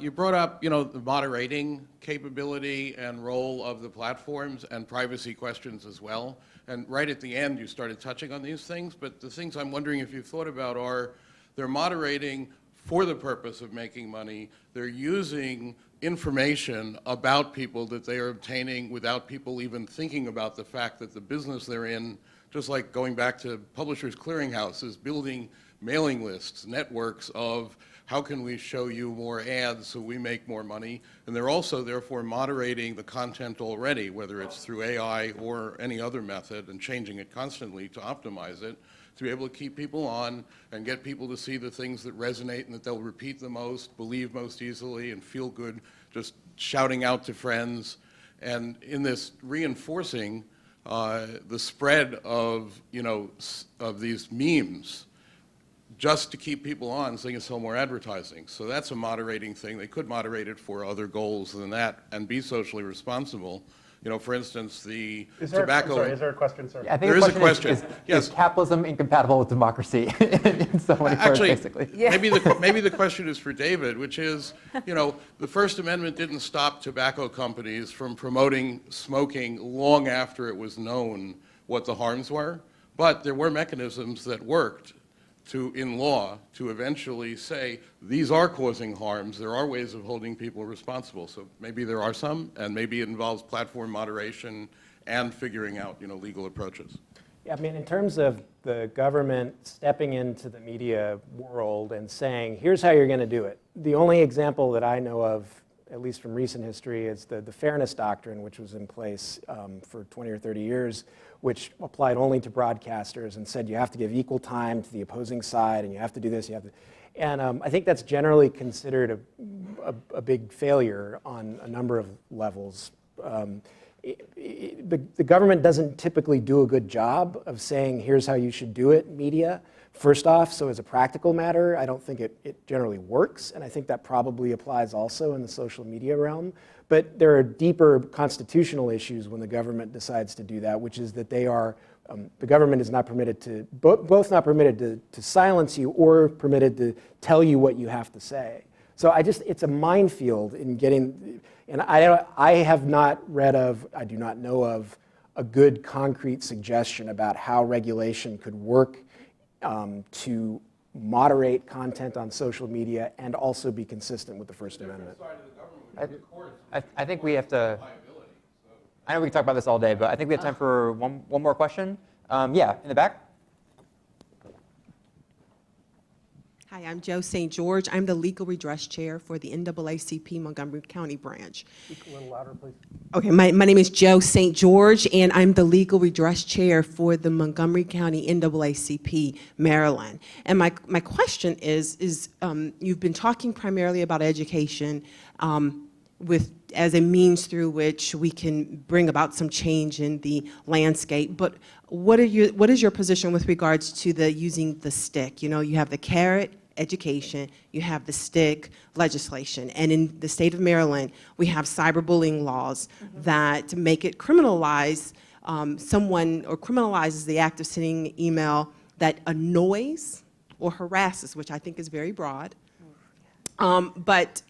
You brought up, the moderating capability and role of the platforms and privacy questions as well. And right at the end, you started touching on these things. But the things I'm wondering if you've thought about are they're moderating for the purpose of making money. They're using information about people that they are obtaining without people even thinking about the fact that the business they're in, just like going back to Publishers Clearinghouse, is building mailing lists, networks of how can we show you more ads so we make more money? And they're also, therefore, moderating the content already, whether it's through AI or any other method, and changing it constantly to optimize it, to be able to keep people on and get people to see the things that resonate and that they'll repeat the most, believe most easily, and feel good just shouting out to friends. And in this reinforcing the spread of, of these memes, just to keep people on so they can sell more advertising. So that's a moderating thing. They could moderate it for other goals than that and be socially responsible. For instance, the tobacco... Is there a question, sir? Yeah, I think There is a the question. Is capitalism incompatible with democracy in so many parts, Actually, basically? Yeah. maybe the question is for David, which is, the First Amendment didn't stop tobacco companies from promoting smoking long after it was known what the harms were, but there were mechanisms that worked in law to eventually say these are causing harms. There are ways of holding people responsible. So maybe there are some, and maybe it involves platform moderation and figuring out legal approaches. Yeah, I mean, in terms of the government stepping into the media world and saying, here's how you're going to do it. The only example that I know of, at least from recent history, is the fairness doctrine, which was in place for 20 or 30 years, which applied only to broadcasters and said you have to give equal time to the opposing side and you have to do this, and I think that's generally considered a big failure on a number of levels. the government doesn't typically do a good job of saying, here's how you should do it, media, first off. So as a practical matter, I don't think it generally works. And I think that probably applies also in the social media realm. But there are deeper constitutional issues when the government decides to do that, which is that they are, the government is not permitted to, both not permitted to silence you or permitted to tell you what you have to say. So it's a minefield in getting, and I have not read of, I do not know of a good concrete suggestion about how regulation could work to moderate content on social media and also be consistent with the First Amendment. I think we have to, I know we can talk about this all day, but I think we have time for one more question. Yeah, in the back. Hi, I'm Joe St. George. I'm the Legal Redress Chair for the NAACP Montgomery County branch. Speak a little louder, please. Okay, my name is Joe St. George, and I'm the Legal Redress Chair for the Montgomery County NAACP, Maryland. And my question is you've been talking primarily about education as a means through which we can bring about some change in the landscape. But what is your position with regards to using the stick? You know, you have the carrot, education, you have the stick, legislation. And in the state of Maryland, we have cyberbullying laws that make it criminalize someone, or criminalizes the act of sending email that annoys or harasses, which I think is very broad. But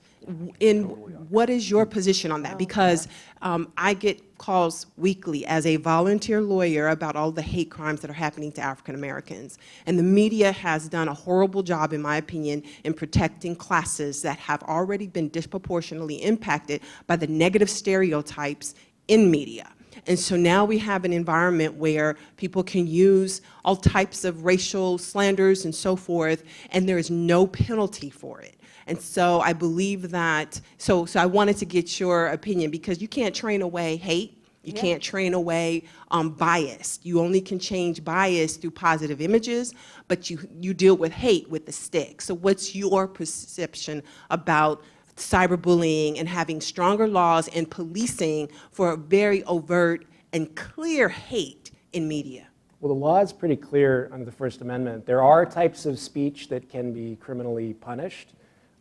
what is your position on that? Because I get calls weekly as a volunteer lawyer about all the hate crimes that are happening to African Americans. And the media has done a horrible job, in my opinion, in protecting classes that have already been disproportionately impacted by the negative stereotypes in media. And so now we have an environment where people can use all types of racial slanders and so forth, and there is no penalty for it. And so I believe that, so I wanted to get your opinion, because you can't train away hate. You can't train away bias. You only can change bias through positive images, but you deal with hate with the stick. So what's your perception about cyberbullying and having stronger laws and policing for very overt and clear hate in media? Well, the law is pretty clear under the First Amendment. There are types of speech that can be criminally punished.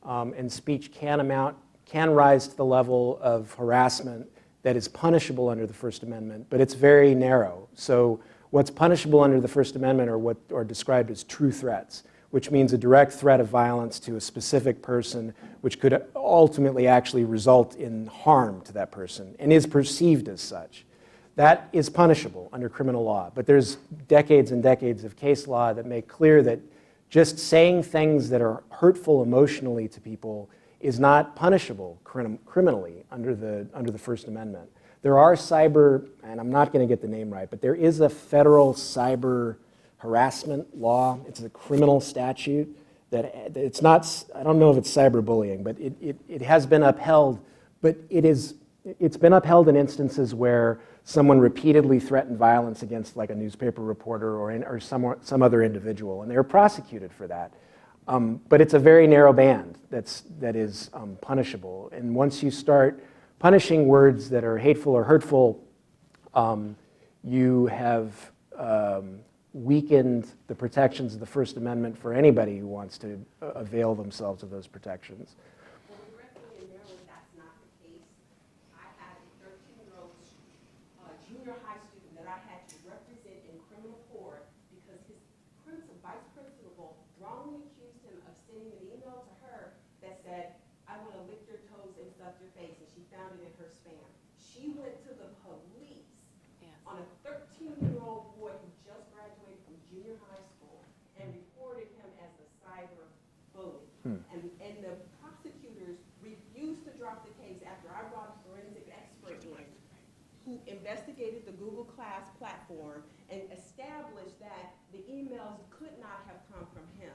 And speech can rise to the level of harassment that is punishable under the First Amendment, but it's very narrow. So what's punishable under the First Amendment are what are described as true threats, which means a direct threat of violence to a specific person, which could ultimately actually result in harm to that person and is perceived as such. That is punishable under criminal law, but there's decades and decades of case law that make clear that just saying things that are hurtful emotionally to people is not punishable criminally under the First Amendment. There are cyber, and I'm not going to get the name right, but there is a federal cyber harassment law. It's a criminal statute that it's not, I don't know if it's cyberbullying, but it has been upheld, but it's been upheld in instances where someone repeatedly threatened violence against like a newspaper reporter or some other individual, and they were prosecuted for that. But it's a very narrow band that is punishable. And once you start punishing words that are hateful or hurtful, you have weakened the protections of the First Amendment for anybody who wants to avail themselves of those protections. Well, directly in Maryland, that's not the case. I had a 13-year-old junior high student that I had to represent in criminal court because his vice principal wrongly accused him of sending an email to her that said, "I want to lick your toes and stuff your face," and she found it in her spam. She went to the police on a 13-year-old boy who just graduated from junior high school and reported him as a cyber bully. And the prosecutors refused to drop the case after I brought a forensic expert in who investigated the Google Class platform and established that the emails could not have come from him.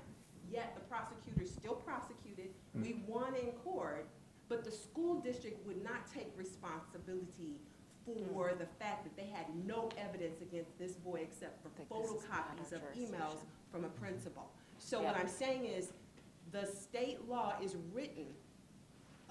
Yet the prosecutors still prosecuted. We won in court, but the school district would not take responsibility for the fact that they had no evidence against this boy except for photocopies of emails from a principal. So what I'm saying is the state law is written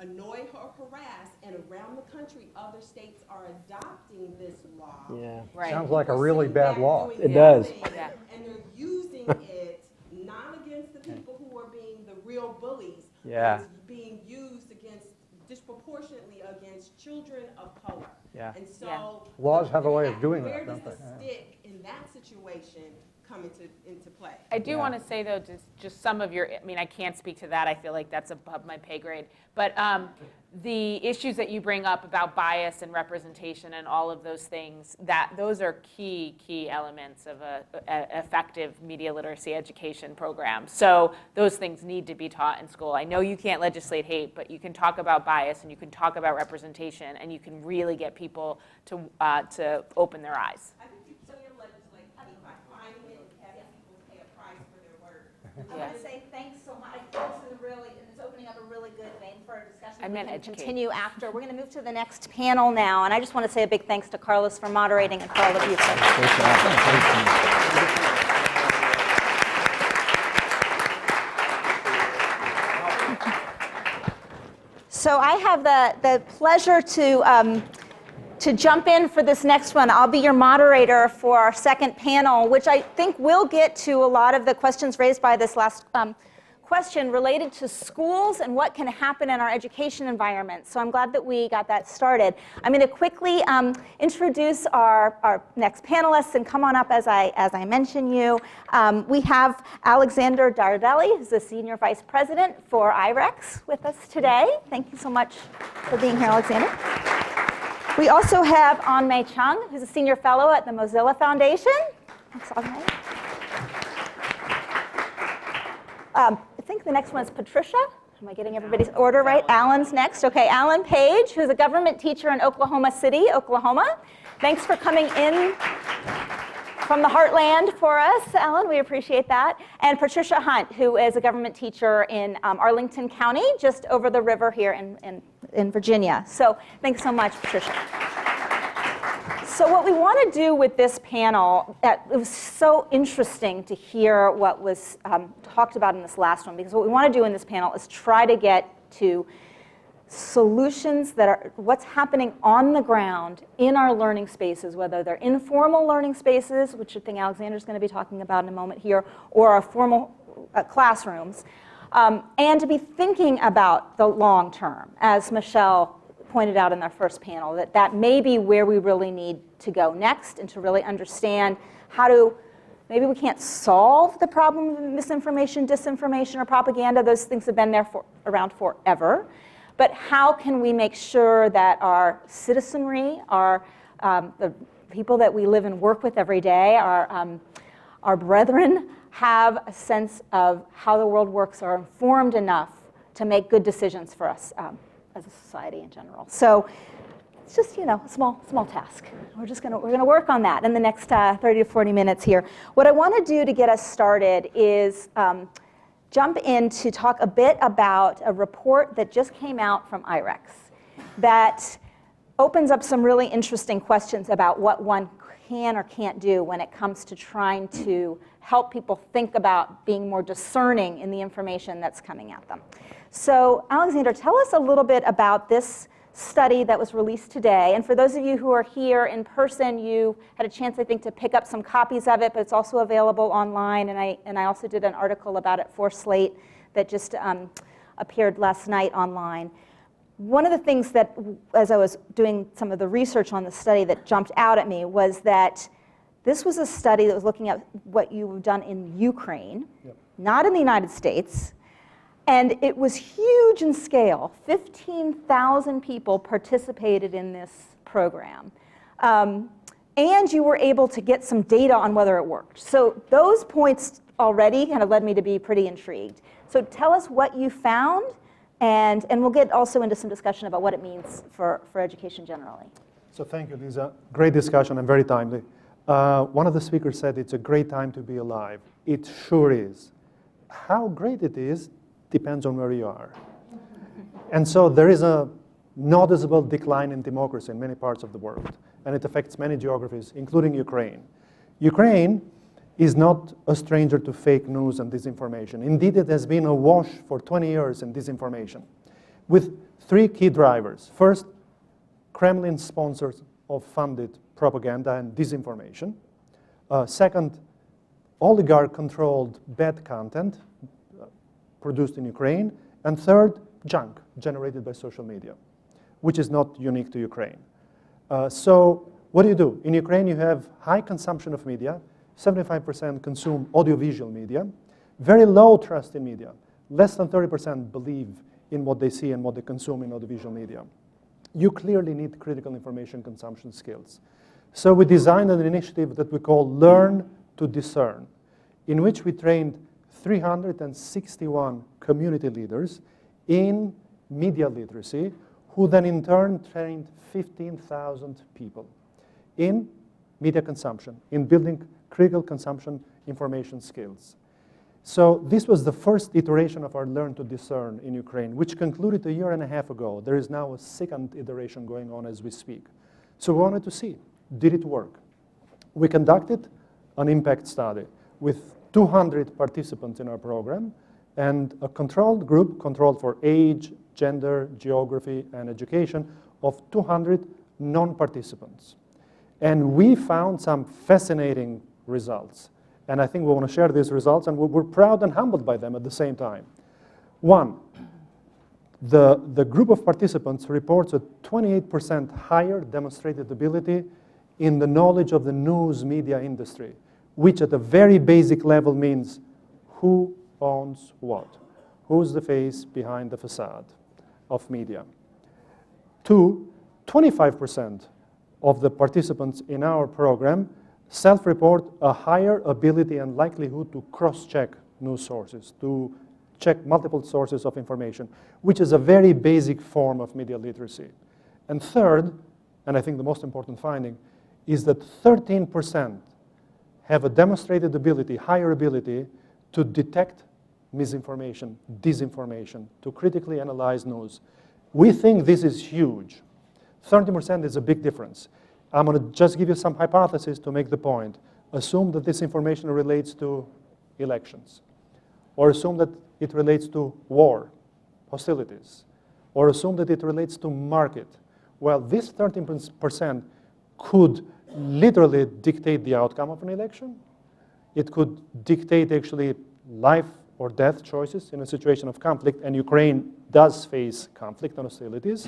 annoy or harass, and around the country, other states are adopting this law. Yeah. Right. Sounds like a really bad law. It does. Yeah. And they're using it not against the people who are being the real bullies, Yeah. but it's being used against, disproportionately against children of color. Yeah. And so. Yeah. Laws have a way of doing that, Where don't does they? the stick in that situation come into play? I do want to say, though, just some of your, I mean, I can't speak to that. I feel like that's above my pay grade. But the issues that you bring up about bias and representation and all of those things, those are key elements of a effective media literacy education program. So those things need to be taught in school. I know you can't legislate hate, but you can talk about bias and you can talk about representation, and you can really get people to open their eyes. I think you can legislate by finding it and having people pay a price for their work. I want to say thanks so much. This is really, and it's opening up a really good vein for our discussion. I meant We can educate. continue after. We're going to move to the next panel now, and I just want to say a big thanks to Carlos for moderating and for all of you. So I have the pleasure to jump in for this next one. I'll be your moderator for our second panel, which I think will get to a lot of the questions raised by this last question related to schools and what can happen in our education environment. So I'm glad that we got that started. I'm going to quickly introduce our next panelists and come on up as I mention you. We have Alexander Dardelli, who's the Senior Vice President for IREX with us today. Thank you so much for being here, Alexander. We also have An-Mei Chung, who's a Senior Fellow at the Mozilla Foundation. Thanks, An-Mei. I think the next one is Patricia. Am I getting everybody's order right? Alan's next. Okay, Alan Page, who's a government teacher in Oklahoma City, Oklahoma. Thanks for coming in from the heartland for us, Alan. We appreciate that. And Patricia Hunt, who is a government teacher in Arlington County, just over the river here in Virginia. So thanks so much, Patricia. So what we want to do with this panel, it was so interesting to hear what was talked about in this last one, because what we want to do in this panel is try to get to solutions that are what's happening on the ground in our learning spaces, whether they're informal learning spaces, which I think Alexander's going to be talking about in a moment here, or our formal classrooms, and to be thinking about the long term, as Michelle pointed out in our first panel, that may be where we really need to go next, and to really understand how to, maybe we can't solve the problem of misinformation, disinformation, or propaganda. Those things have been there around forever. But how can we make sure that our citizenry, the people that we live and work with every day, our brethren, have a sense of how the world works, are informed enough to make good decisions for us as a society in general. So it's just, a small task. We're gonna work on that in the next 30 to 40 minutes here. What I want to do to get us started is jump in to talk a bit about a report that just came out from IREX that opens up some really interesting questions about what one can or can't do when it comes to trying to help people think about being more discerning in the information that's coming at them. So Alexander, tell us a little bit about this study that was released today. And for those of you who are here in person, you had a chance, I think, to pick up some copies of it, but it's also available online. And I also did an article about it for Slate that just appeared last night online. One of the things that, as I was doing some of the research on the study, that jumped out at me was that this was a study that was looking at what you've done in Ukraine, not in the United States. And it was huge in scale. 15,000 people participated in this program. And you were able to get some data on whether it worked. So those points already kind of led me to be pretty intrigued. So tell us what you found, and we'll get also into some discussion about what it means for education generally. So thank you, Lisa. Great discussion and very timely. One of the speakers said it's a great time to be alive. It sure is. How great it is depends on where you are. And so there is a noticeable decline in democracy in many parts of the world, and it affects many geographies, including Ukraine. Ukraine is not a stranger to fake news and disinformation. Indeed, it has been awash for 20 years in disinformation, with three key drivers. First, Kremlin sponsors of funded propaganda and disinformation. Second, oligarch-controlled bad content produced in Ukraine. And third, junk generated by social media, which is not unique to Ukraine. So what do? In Ukraine, you have high consumption of media. 75% consume audiovisual media. Very low trust in media. Less than 30% believe in what they see and what they consume in audiovisual media. You clearly need critical information consumption skills. So we designed an initiative that we call Learn to Discern, in which we trained 361 community leaders in media literacy, who then in turn trained 15,000 people in media consumption, in building critical consumption information skills. So this was the first iteration of our Learn to Discern in Ukraine, which concluded a year and a half ago. There is now a second iteration going on as we speak. So we wanted to see, did it work? We conducted an impact study with 200 participants in our program and a controlled group, controlled for age, gender, geography, and education, of 200 non-participants. And we found some fascinating results. And I think we want to share these results, and we're proud and humbled by them at the same time. One, the group of participants reports a 28% higher demonstrated ability in the knowledge of the news media industry, which at a very basic level means who owns what, who's the face behind the facade of media. Two, 25% of the participants in our program self-report a higher ability and likelihood to cross-check news sources, to check multiple sources of information, which is a very basic form of media literacy. And third, and I think the most important finding, is that 13% have a demonstrated ability, higher ability, to detect misinformation, disinformation, to critically analyze news. We think this is huge. 30% is a big difference. I'm going to just give you some hypotheses to make the point. Assume that this information relates to elections, or assume that it relates to war, hostilities, or assume that it relates to market. Well, this 13% could literally dictate the outcome of an election. It could dictate actually life or death choices in a situation of conflict, and Ukraine does face conflict and hostilities.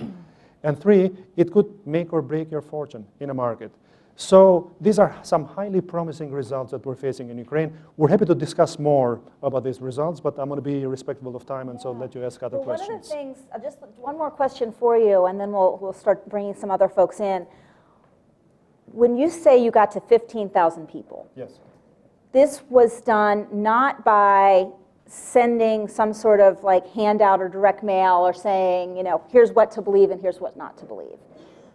And three, it could make or break your fortune in a market. So these are some highly promising results that we're facing in Ukraine. We're happy to discuss more about these results, but I'm going to be respectful of time, and so let you ask other questions. One of the things, just one more question for you, and then we'll start bringing some other folks in. When you say you got to 15,000 people, yes, this was done not by sending some sort of like handout or direct mail or saying, you know, here's what to believe and here's what not to believe.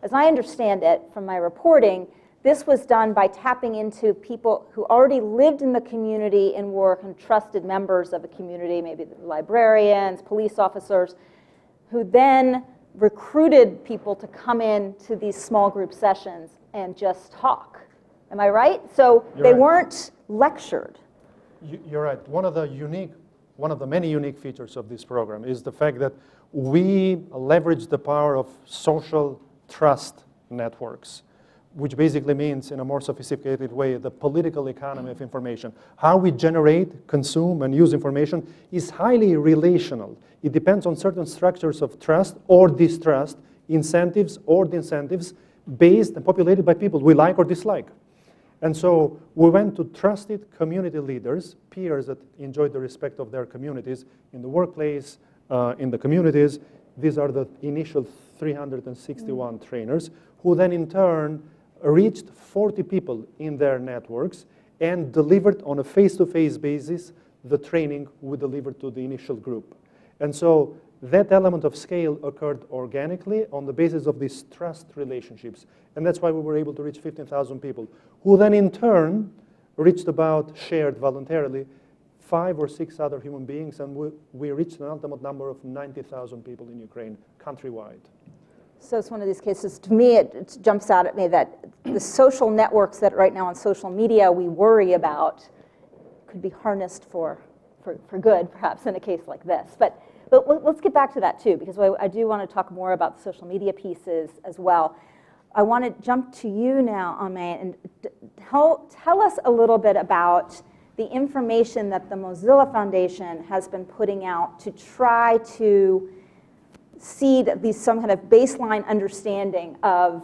As I understand it from my reporting, this was done by tapping into people who already lived in the community and were trusted members of a community, maybe librarians, police officers, who then recruited people to come in to these small group sessions and just talk. Am I right? So they weren't lectured. You're right. One of the many unique features of this program is the fact that we leverage the power of social trust networks, which basically means, in a more sophisticated way, the political economy of information. How we generate, consume, and use information is highly relational. It depends on certain structures of trust or distrust, incentives or disincentives, based and populated by people we like or dislike. And so we went to trusted community leaders, peers that enjoyed the respect of their communities in the workplace, in the communities. These are the initial 361 trainers, who then in turn reached 40 people in their networks and delivered on a face-to-face basis the training we delivered to the initial group. And so that element of scale occurred organically on the basis of these trust relationships. And that's why we were able to reach 15,000 people, who then in turn reached about, shared voluntarily, 5 or 6 other human beings, and we reached an ultimate number of 90,000 people in Ukraine, countrywide. So it's one of these cases, to me, it jumps out at me that the social networks that right now on social media we worry about could be harnessed for good, perhaps, in a case like this. But But let's get back to that too, because I do want to talk more about the social media pieces as well. I want to jump to you now, Ame, and tell us a little bit about the information that the Mozilla Foundation has been putting out to try to seed at least some kind of baseline understanding of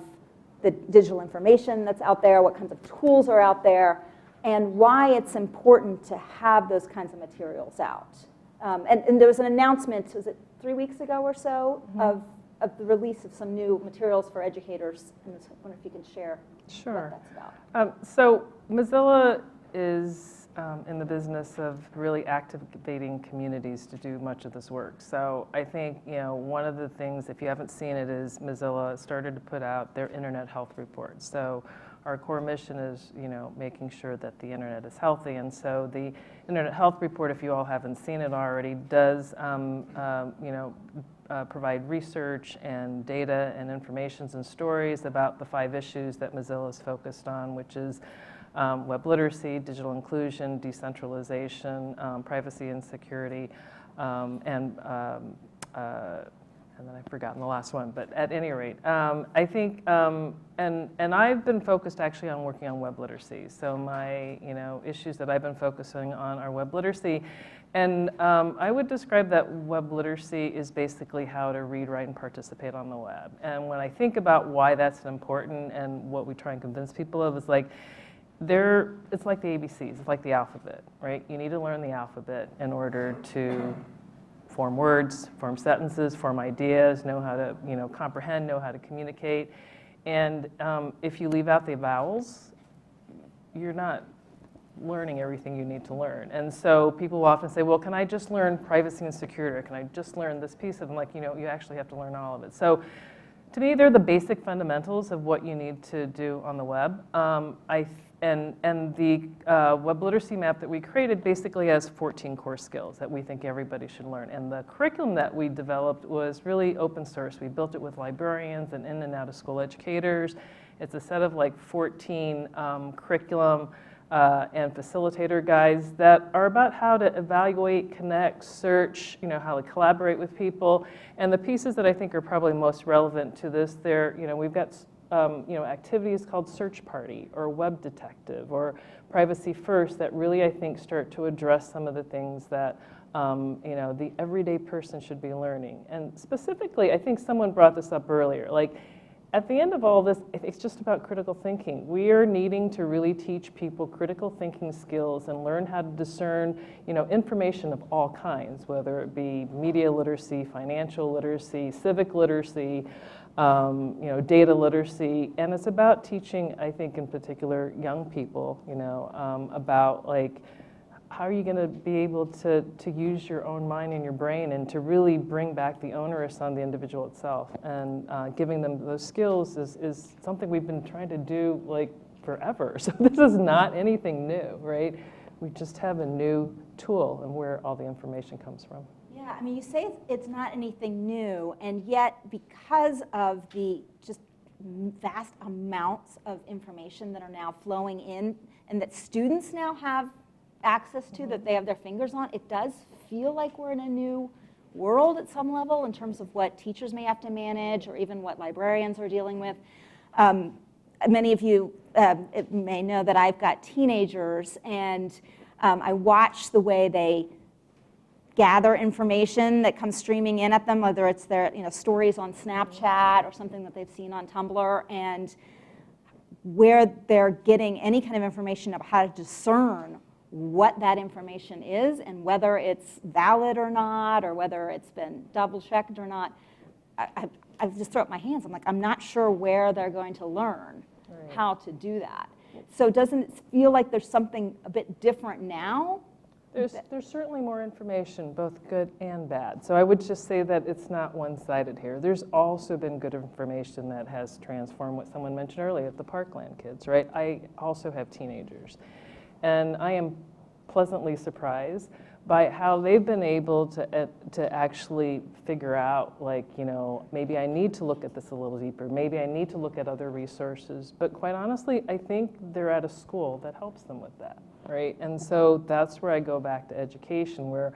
the digital information that's out there, what kinds of tools are out there, and why it's important to have those kinds of materials out. And there was an announcement, was it 3 weeks ago or so, of the release of some new materials for educators. And I wonder if you can share what that's about. So Mozilla is in the business of really activating communities to do much of this work. So I think, one of the things, if you haven't seen it, is Mozilla started to put out their internet health report. So our core mission is, making sure that the internet is healthy. And so the internet health report, if you all haven't seen it already, does, provide research and data and informations and stories about the 5 issues that Mozilla is focused on, which is web literacy, digital inclusion, decentralization, privacy and security, and then I've forgotten the last one. But at any rate, I think, and I've been focused actually on working on web literacy. So my issues that I've been focusing on are web literacy. And I would describe that web literacy is basically how to read, write, and participate on the web. And when I think about why that's important and what we try and convince people of, is like, it's like the ABCs, it's like the alphabet, right? You need to learn the alphabet in order to form words, form sentences, form ideas, know how to comprehend, know how to communicate. And if you leave out the vowels, you're not learning everything you need to learn. And so people will often say, well, can I just learn privacy and security, or can I just learn this piece of it? I'm like, you actually have to learn all of it. So to me, they're the basic fundamentals of what you need to do on the web. And the web literacy map that we created basically has 14 core skills that we think everybody should learn. And the curriculum that we developed was really open source. We built it with librarians and in and out of school educators. It's a set of like 14 curriculum and facilitator guides that are about how to evaluate, connect, search, how to collaborate with people. And the pieces that I think are probably most relevant to this, we've got activities called Search Party or Web Detective or Privacy First that really, I think, start to address some of the things that the everyday person should be learning. And specifically, I think someone brought this up earlier, like, at the end of all this, it's just about critical thinking. We are needing to really teach people critical thinking skills and learn how to discern, information of all kinds, whether it be media literacy, financial literacy, civic literacy, data literacy. And it's about teaching, I think, in particular, young people, about like, how are you going to be able to use your own mind and your brain and to really bring back the onus on the individual itself? And giving them those skills is something we've been trying to do like forever. So this is not anything new, right? We just have a new tool and where all the information comes from. Yeah, I mean, you say it's not anything new, and yet because of the just vast amounts of information that are now flowing in and that students now have access to, that they have their fingers on, it does feel like we're in a new world at some level in terms of what teachers may have to manage or even what librarians are dealing with. Many of you may know that I've got teenagers, and I watch the way they gather information that comes streaming in at them, whether it's their stories on Snapchat or something that they've seen on Tumblr, and where they're getting any kind of information about how to discern what that information is and whether it's valid or not, or whether it's been double-checked or not. I just throw up my hands. I'm like, I'm not sure where they're going to learn how to do that. So doesn't it feel like there's something a bit different now? There's certainly more information, both good and bad. So I would just say that it's not one-sided here. There's also been good information that has transformed what someone mentioned earlier, the Parkland kids, right? I also have teenagers. And I am pleasantly surprised by how they've been able to actually figure out, like, maybe I need to look at this a little deeper. Maybe I need to look at other resources. But quite honestly, I think they're at a school that helps them with that, right? And so that's where I go back to education, where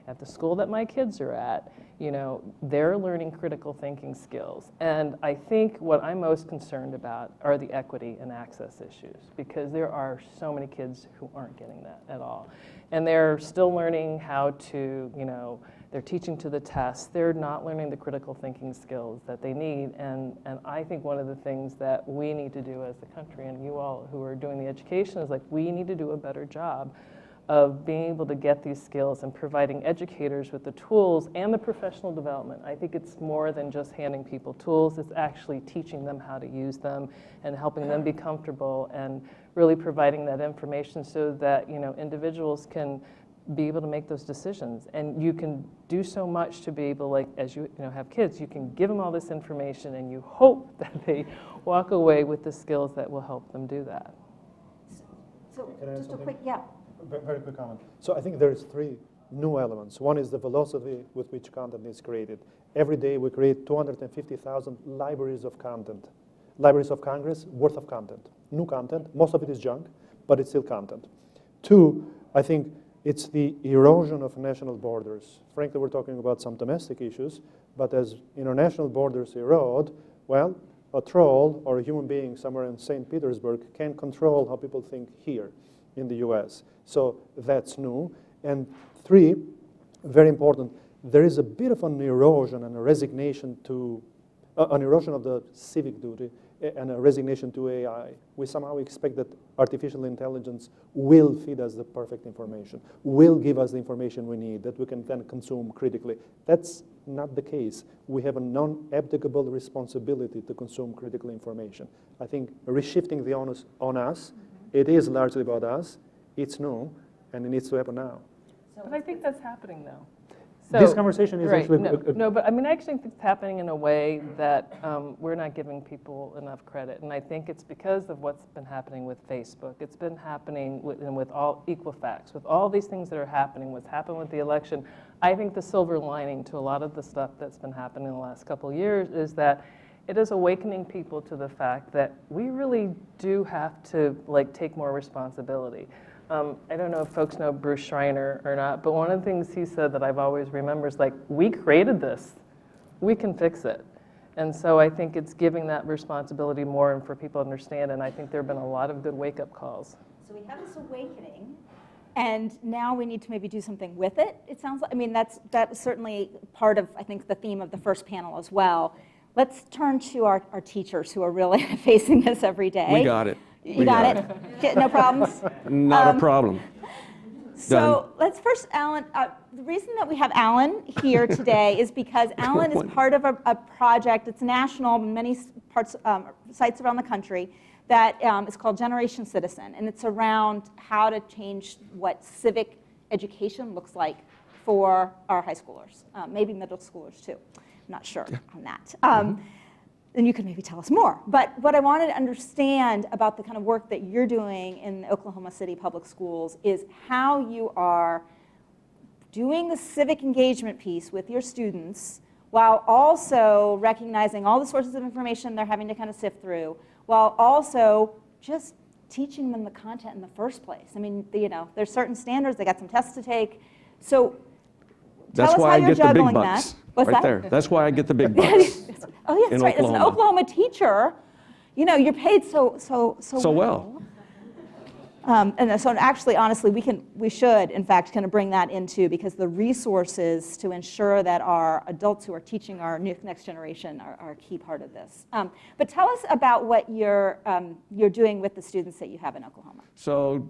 at the school that my kids are at, you know, they're learning critical thinking skills. And I think what I'm most concerned about are the equity and access issues, because there are so many kids who aren't getting that at all. And they're still learning how to, you know, they're teaching to the test. They're not learning the critical thinking skills that they need. And I think one of the things that we need to do as the country, and you all who are doing the education, is like we need to do a better job of being able to get these skills and providing educators with the tools and the professional development. I think it's more than just handing people tools, it's actually teaching them how to use them and helping them be comfortable and really providing that information so that, you know, individuals can be able to make those decisions. And you can do so much to be able, like, as you know, have kids, you can give them all this information and you hope that they walk away with the skills that will help them do that. So just a quick, yeah. Very quick comment. So I think there's three new elements. One is the velocity with which content is created. Every day we create 250,000 libraries of content. Libraries of Congress worth of content. New content, most of it is junk, but it's still content. Two, I think it's the erosion of national borders. Frankly, we're talking about some domestic issues, but as international borders erode, well, a troll or a human being somewhere in St. Petersburg can control how people think here in the US. So that's new. And three, very important, there is a bit of an erosion and a resignation to, an erosion of the civic duty and a resignation to AI. We somehow expect that artificial intelligence will feed us the perfect information, will give us the information we need that we can then consume critically. That's not the case. We have a non-abdicable responsibility to consume critical information. I think reshifting the onus on us, it is largely about us, it's new, and it needs to happen now. But I think that's happening now. This conversation is right, actually... No, but I mean, I actually think it's happening in a way that we're not giving people enough credit. And I think it's because of what's been happening with Facebook. It's been happening with all Equifax, with all these things that are happening, what's happened with the election. I think the silver lining to a lot of the stuff that's been happening in the last couple of years is that it is awakening people to the fact that we really do have to, like, take more responsibility. I don't know if folks know Bruce Schreiner or not, but one of the things he said that I've always remembered is, like, we created this. We can fix it. And so I think it's giving that responsibility more and for people to understand, and I think there have been a lot of good wake-up calls. So we have this awakening, and now we need to maybe do something with it, it sounds like. I mean, that's certainly part of, I think, the theme of the first panel as well. Let's turn to our teachers who are really facing this every day. We got it. You got it? No problems? Not a problem. So let's first, Alan, the reason that we have Alan here today is because Alan is part of a project, it's national, many parts, sites around the country, that is called Generation Citizen, and it's around how to change what civic education looks like for our high schoolers, maybe middle schoolers too. I'm not sure on that. Then you could maybe tell us more. But what I wanted to understand about the kind of work that you're doing in Oklahoma City Public Schools is how you are doing the civic engagement piece with your students while also recognizing all the sources of information they're having to kind of sift through, while also just teaching them the content in the first place. I mean, you know, there's certain standards, they got some tests to take. So tell us how you're juggling that. What's right that? there. That's why I get the big bucks. Oh, yeah, that's right. As an Oklahoma teacher, you know, you're paid so well. And so actually, honestly, we should, in fact, kind of bring that into, because the resources to ensure that our adults who are teaching our next generation are a key part of this. But tell us about what you're doing with the students that you have in Oklahoma. So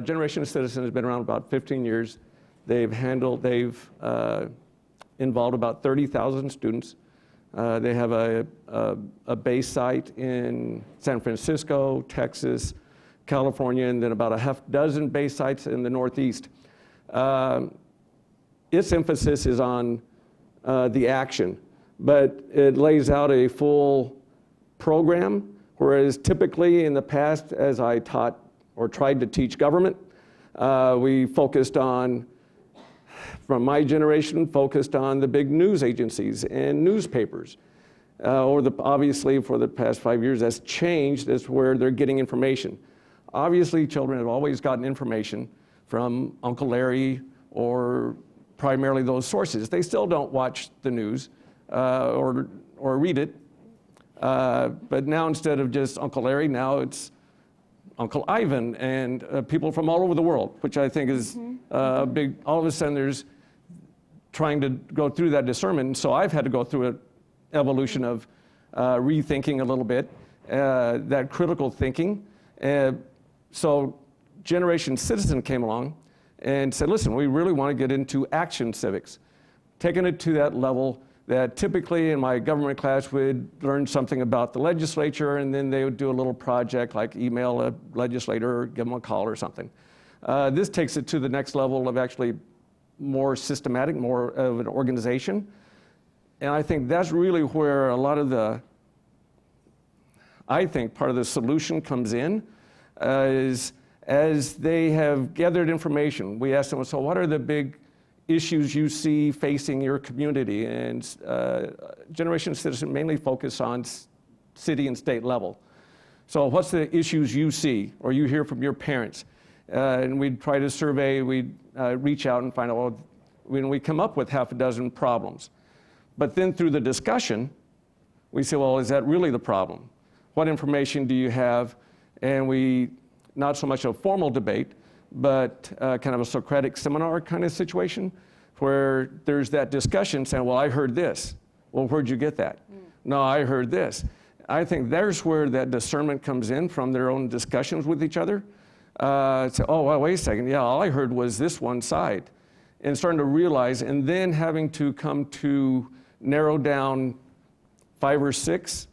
Generation Citizen has been around about 15 years. They've involved about 30,000 students. They have a base site in San Francisco, Texas, California, and then about a half dozen base sites in the Northeast. Its emphasis is on the action, but it lays out a full program, whereas typically in the past, as I taught or tried to teach government, we focused on, from my generation, focused on the big news agencies and newspapers. Obviously, for the past 5 years, that's changed. That's where they're getting information. Obviously, children have always gotten information from Uncle Larry or primarily those sources. They still don't watch the news or read it. But now instead of just Uncle Larry, now it's Uncle Ivan and people from all over the world, which I think is big. All of a sudden there's trying to go through that discernment. So I've had to go through an evolution of rethinking a little bit, that critical thinking. So Generation Citizen came along and said, listen, we really want to get into action civics, taking it to that level that typically in my government class we'd learn something about the legislature, and then they would do a little project like email a legislator or give them a call or something. This takes it to the next level of actually more systematic, more of an organization. And I think that's really where a lot of the, I think part of the solution comes in, is as they have gathered information, we ask them, so what are the big issues you see facing your community? And Generation Citizen mainly focus on city and state level. So what's the issues you see or you hear from your parents? And we'd try to survey, we'd reach out and find out, well, when we come up with half a dozen problems. But then through the discussion, we say, well, is that really the problem? What information do you have? And we, not so much a formal debate, but kind of a Socratic seminar kind of situation where there's that discussion saying, well, I heard this. Well, where'd you get that? No, I heard this. I think there's where that discernment comes in from their own discussions with each other. Say, oh, well, wait a second. Yeah, all I heard was this one side. And starting to realize, and then having to come to narrow down 5 or 6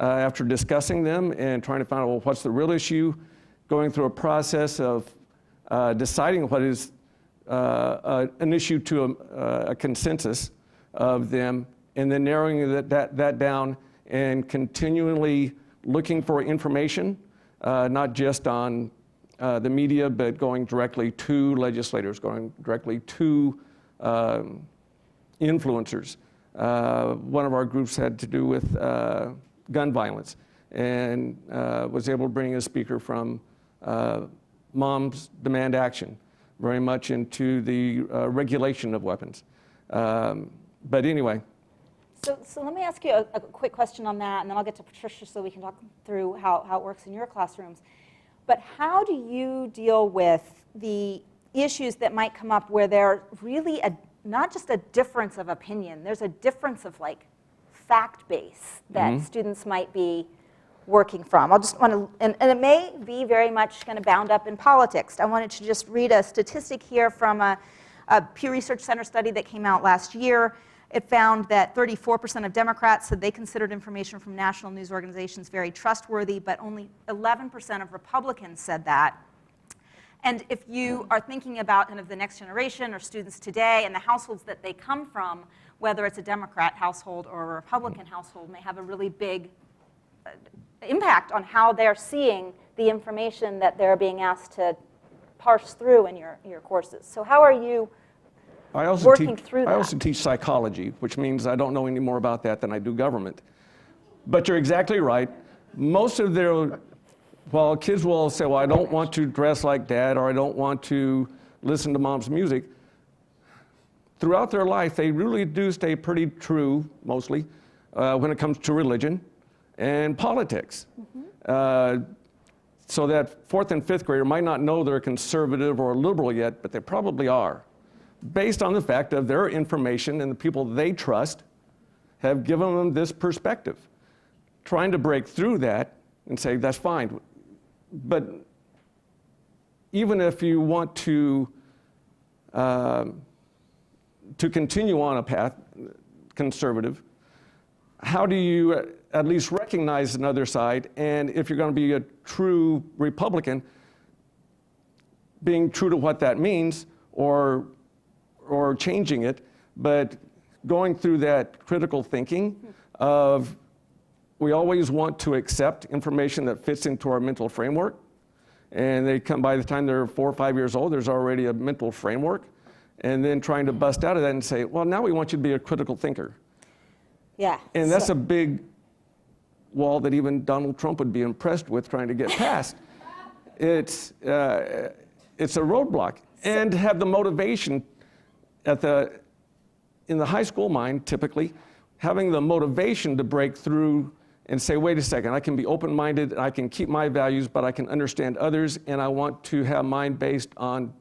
after discussing them and trying to find out, well, what's the real issue? Going through a process of deciding what is an issue to a consensus of them, and then narrowing that down and continually looking for information, not just on the media, but going directly to legislators, going directly to influencers. One of our groups had to do with gun violence, and was able to bring a speaker from Moms Demand Action, very much into the regulation of weapons. But anyway. So let me ask you a quick question on that, and then I'll get to Patricia so we can talk through how it works in your classrooms. But how do you deal with the issues that might come up where there's really not just a difference of opinion, there's a difference of like fact base that students might be working from? I'll just want to, and it may be very much kind of bound up in politics. I wanted to just read a statistic here from a Pew Research Center study that came out last year. It found that 34% of Democrats said they considered information from national news organizations very trustworthy, but only 11% of Republicans said that. And if you are thinking about kind of the next generation or students today and the households that they come from, whether it's a Democrat household or a Republican household, may have a really big impact on how they're seeing the information that they're being asked to parse through in your courses. So how are you working through that? I also teach psychology, which means I don't know any more about that than I do government. But you're exactly right. Most of their, well, kids will say, well, I don't want to dress like dad, or I don't want to listen to mom's music. Throughout their life, they really do stay pretty true, mostly, when it comes to religion and politics. So that 4th and 5th grader might not know they're conservative or liberal yet, but they probably are, based on the fact of their information and the people they trust have given them this perspective. Trying to break through that and say, that's fine. But even if you want to continue on a path, conservative, how do you at least recognize another side? And if you're going to be a true Republican, being true to what that means, or changing it, but going through that critical thinking of, we always want to accept information that fits into our mental framework. And they come, by the time they're 4 or 5 years old, there's already a mental framework. And then trying to bust out of that and say, well, now we want you to be a critical thinker. Yeah. And that's a big wall that even Donald Trump would be impressed with trying to get past. It's a roadblock. And have the motivation in the high school mind, typically, having the motivation to break through and say, wait a second, I can be open-minded, I can keep my values, but I can understand others, and I want to have mine based on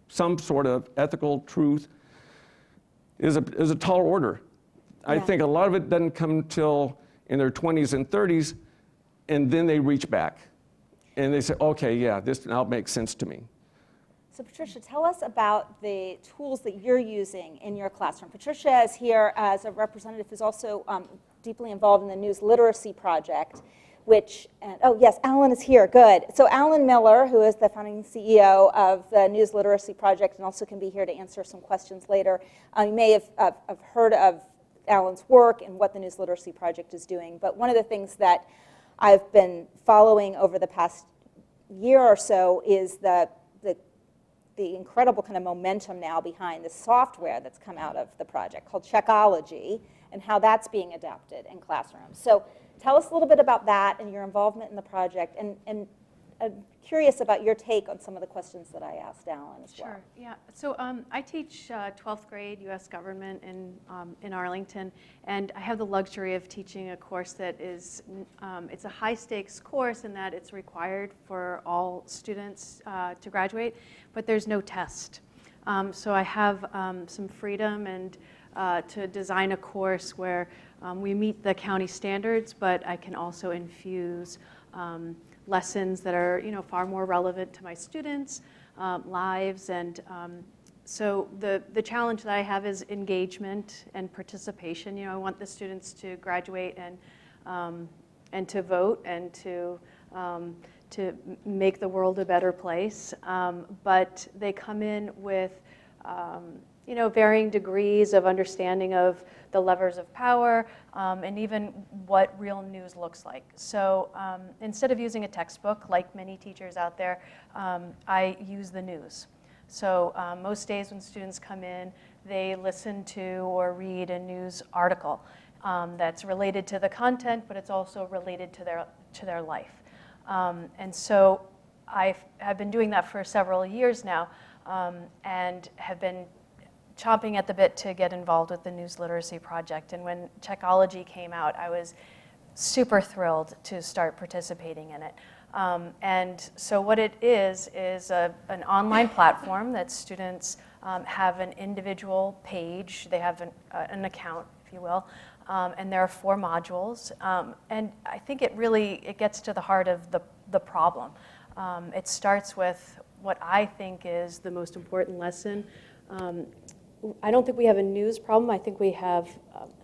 some sort of ethical truth, is a tall order. I think a lot of it doesn't come until in their 20s and 30s, and then they reach back. And they say, okay, yeah, this now makes sense to me. So Patricia, tell us about the tools that you're using in your classroom. Patricia is here as a representative who's also deeply involved in the News Literacy Project, which, oh yes, Alan is here, good. So Alan Miller, who is the founding CEO of the News Literacy Project and also can be here to answer some questions later. You may have heard of Alan's work and what the News Literacy Project is doing, but one of the things that I've been following over the past year or so is the incredible kind of momentum now behind the software that's come out of the project called Checkology and how that's being adapted in classrooms. So tell us a little bit about that and your involvement in the project, and I'm curious about your take on some of the questions that I asked Alan as well. Sure, yeah. So I teach 12th grade U.S. government in Arlington, and I have the luxury of teaching a course that is, it's a high stakes course in that it's required for all students to graduate, but there's no test. So I have some freedom and to design a course where we meet the county standards, but I can also infuse lessons that are, far more relevant to my students' lives. And so the challenge that I have is engagement and participation. I want the students to graduate and to vote and to make the world a better place. But they come in with varying degrees of understanding of the levers of power, and even what real news looks like. So instead of using a textbook, like many teachers out there, I use the news. So most days when students come in, they listen to or read a news article that's related to the content, but it's also related to their life. And so I have been doing that for several years now, and have been chomping at the bit to get involved with the News Literacy Project. And when Checkology came out, I was super thrilled to start participating in it. And so what it is an online platform that students have an individual page. They have an account, if you will, and there are 4 modules. And I think it gets to the heart of the problem. It starts with what I think is the most important lesson. I don't think we have a news problem. I think we have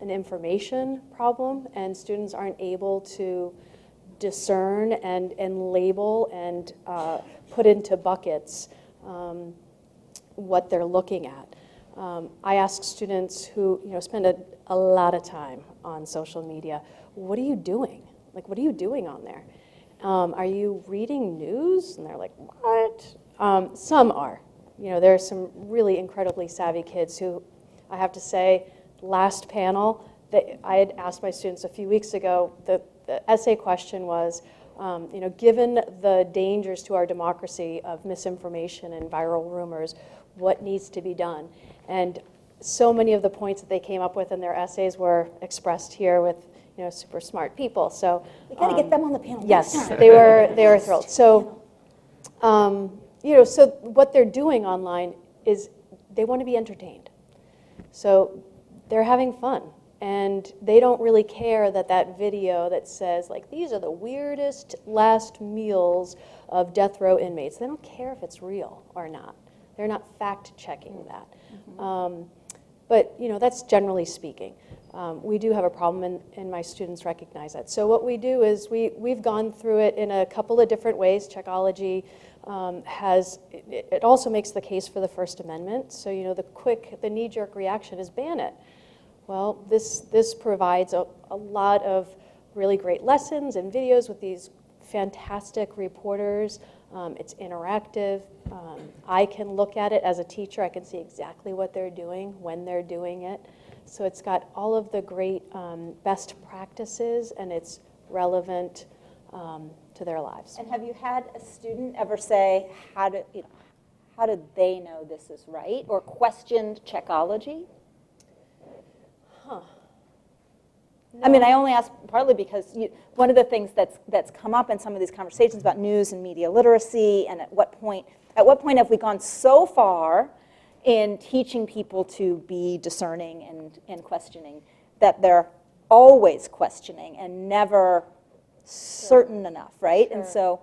an information problem, and students aren't able to discern and label and put into buckets what they're looking at. I ask students who spend a lot of time on social media, what are you doing? Like, what are you doing on there? Are you reading news? And they're like, what? Some are. There are some really incredibly savvy kids who, I have to say, last panel, I had asked my students a few weeks ago, the essay question was, given the dangers to our democracy of misinformation and viral rumors, what needs to be done? And so many of the points that they came up with in their essays were expressed here with super smart people. So we got to get them on the panel. Yes, they were thrilled. So. So what they're doing online is they want to be entertained. So they're having fun. And they don't really care that video that says, like, these are the weirdest last meals of death row inmates. They don't care if it's real or not. They're not fact-checking that. Mm-hmm. But that's generally speaking. We do have a problem, and my students recognize that. So what we do is we've gone through it in a couple of different ways. Checkology it also makes the case for the First Amendment. So the knee-jerk reaction is ban it. Well, this provides a lot of really great lessons and videos with these fantastic reporters. It's interactive. I can look at it as a teacher. I can see exactly what they're doing, when they're doing it. So it's got all of the great best practices, and it's relevant to their lives. And have you had a student ever say, how how do they know this is right, or questioned checkology? Huh. I mean, I only ask partly because one of the things that's come up in some of these conversations about news and media literacy, and at what point have we gone so far in teaching people to be discerning and questioning that they're always questioning and never certain enough, right? And so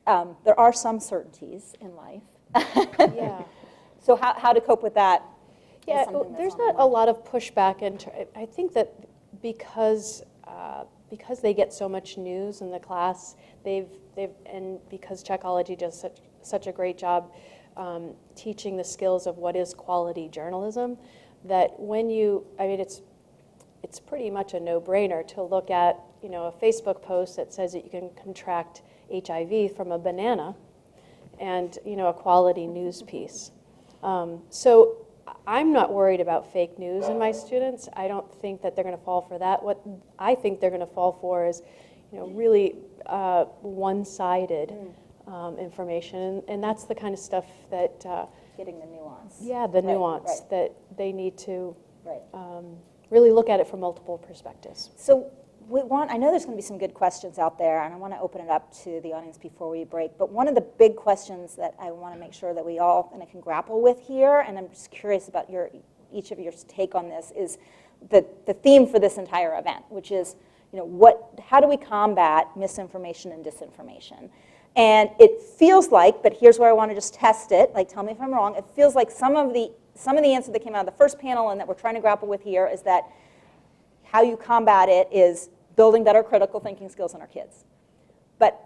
there are some certainties in life. Yeah. So how to cope with that? Yeah, there's not a lot of pushback. I think that because they get so much news in the class, and because Checkology does such a great job teaching the skills of what is quality journalism, that when it's pretty much a no-brainer to look at a Facebook post that says that you can contract HIV from a banana, and a quality news piece. So I'm not worried about fake news in my students. I don't think that they're going to fall for that. What I think they're going to fall for is, really one-sided information, and that's the kind of stuff that getting the nuance. Yeah, the nuance right. that they need to really look at it from multiple perspectives. So I know there's going to be some good questions out there, and I want to open it up to the audience before we break. But one of the big questions that I want to make sure that we all kind of can grapple with here, and I'm just curious about each of your take on this, is the theme for this entire event, which is, how do we combat misinformation and disinformation? And it feels like, but here's where I want to just test it. Like, tell me if I'm wrong. It feels like some of the answer that came out of the first panel and that we're trying to grapple with here is that how you combat it is building better critical thinking skills in our kids. But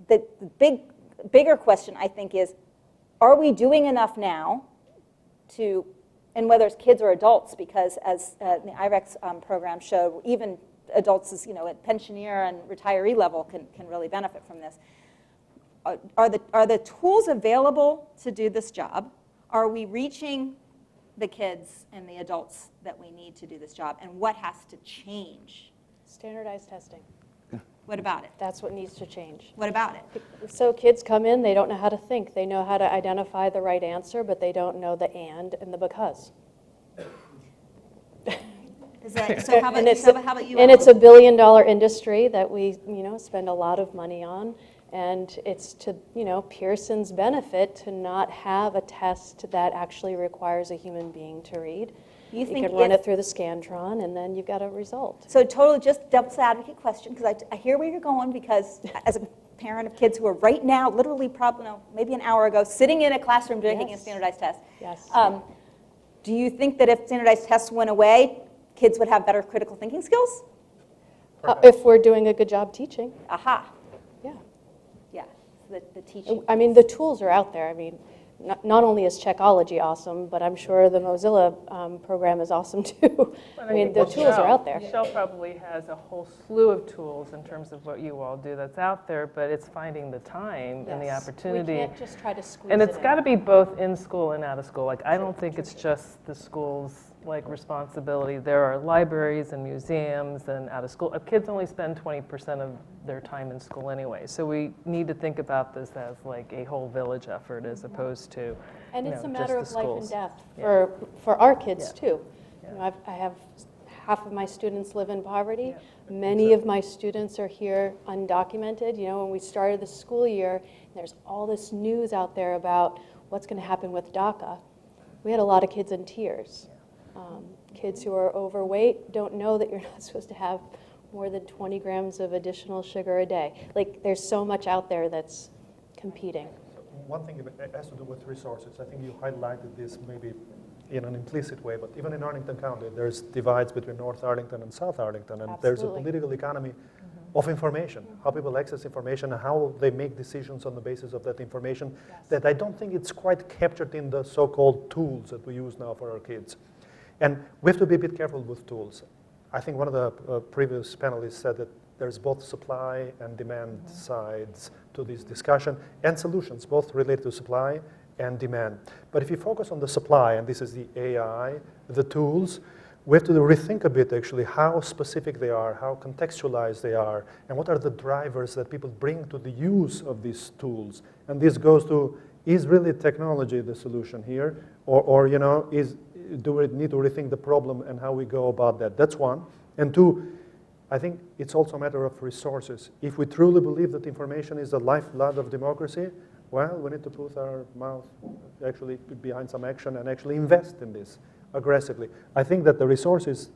the bigger question, I think, is, are we doing enough now to, and whether it's kids or adults, because as the IREX program showed, even adults at pensioner and retiree level can really benefit from this. Are the tools available to do this job? Are we reaching the kids and the adults that we need to do this job? And what has to change? Standardized testing. What about it? That's what needs to change. What about it? So kids come in, they don't know how to think. They know how to identify the right answer, but they don't know the and the because. So how about you? And it's $1 billion industry that we spend a lot of money on. And it's to Pearson's benefit to not have a test that actually requires a human being to read. You can run it through the Scantron, and then you've got a result. So totally just devil's advocate question, because I hear where you're going, because as a parent of kids who are right now, literally probably maybe an hour ago, sitting in a classroom taking a standardized test. Yes. Do you think that if standardized tests went away, kids would have better critical thinking skills? If we're doing a good job teaching. Aha. Yeah. Yeah, the teaching. I mean, the tools are out there. I mean, not only is Checkology awesome, but I'm sure the Mozilla program is awesome too. I mean, the tools are out there. Michelle probably has a whole slew of tools in terms of what you all do that's out there, but it's finding the time and the opportunity. We can't just try to squeeze and it it's got to be both in school and out of school. Like, I don't think it's just the school's responsibility. There are libraries and museums and out of school. Kids only spend 20% of their time in school anyway. So we need to think about this as like a whole village effort as opposed to And it's a matter of life and death Yeah. for our kids too. I have half of my students live in poverty. Many of my students are here undocumented. When we started the school year, there's all this news out there about what's going to happen with DACA. We had a lot of kids in tears. Kids who are overweight don't know that you're not supposed to have more than 20 grams of additional sugar a day. Like, there's so much out there that's competing. One thing has to do with resources. I think you highlighted this maybe in an implicit way, but even in Arlington County, there's divides between North Arlington and South Arlington, and there's a political economy of information, how people access information and how they make decisions on the basis of that information that I don't think it's quite captured in the so-called tools that we use now for our kids. And we have to be a bit careful with tools. I think one of the previous panelists said that there's both supply and demand sides to this discussion, and solutions, both related to supply and demand. But if you focus on the supply, and this is the AI, the tools, we have to rethink a bit actually how specific they are, how contextualized they are, and what are the drivers that people bring to the use of these tools. And this goes to is really technology the solution here? Or do we need to rethink the problem and how we go about that? That's one. And two, I think it's also a matter of resources. If we truly believe that information is the lifeblood of democracy, well, we need to put our mouth actually behind some action and actually invest in this aggressively. I think that the resources,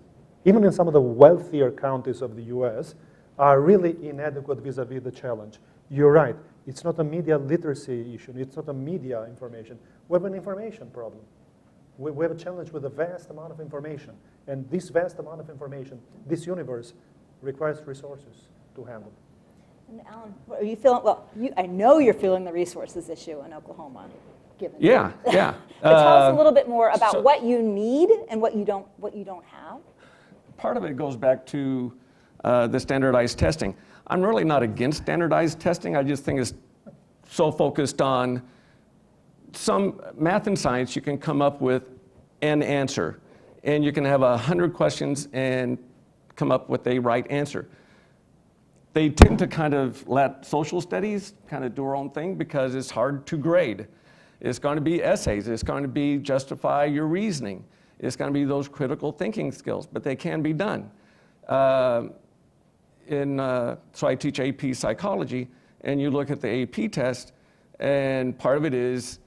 even in some of the wealthier counties of the US, are really inadequate vis-a-vis the challenge. You're right, it's not a media literacy issue, it's not a media information. We have an information problem. We have a challenge with a vast amount of information. And this vast amount of information, this universe, requires resources to handle. And Alan, are you feeling, well, I know you're feeling the resources issue in Oklahoma, given Yeah, yeah. But tell us a little bit more about what you need and what you don't have. Part of it goes back to the standardized testing. I'm really not against standardized testing. I just think it's so focused on some math and science. You can come up with an answer, and you can have 100 questions and come up with a right answer. They tend to kind of let social studies kind of do our own thing because it's hard to grade. It's going to be essays. It's going to be justify your reasoning. It's going to be those critical thinking skills, but they can be done. So I teach AP psychology, and you look at the AP test, and part of it is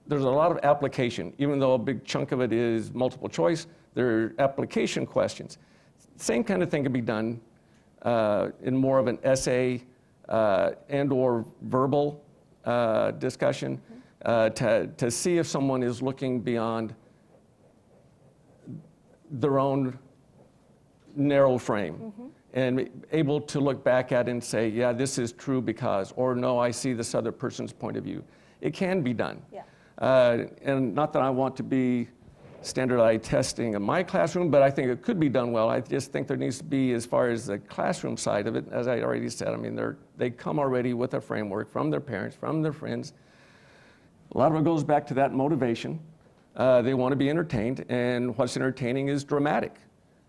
there's a lot of application. Even though a big chunk of it is multiple choice, there are application questions. Same kind of thing can be done in more of an essay and or verbal discussion to see if someone is looking beyond their own narrow frame and able to look back at it and say, yeah, this is true because, or no, I see this other person's point of view. It can be done. Yeah. And not that I want to be standardized testing in my classroom, but I think it could be done well. I just think there needs to be, as far as the classroom side of it, as I already said, I mean, they come already with a framework from their parents, from their friends. A lot of it goes back to that motivation. They want to be entertained, and what's entertaining is dramatic.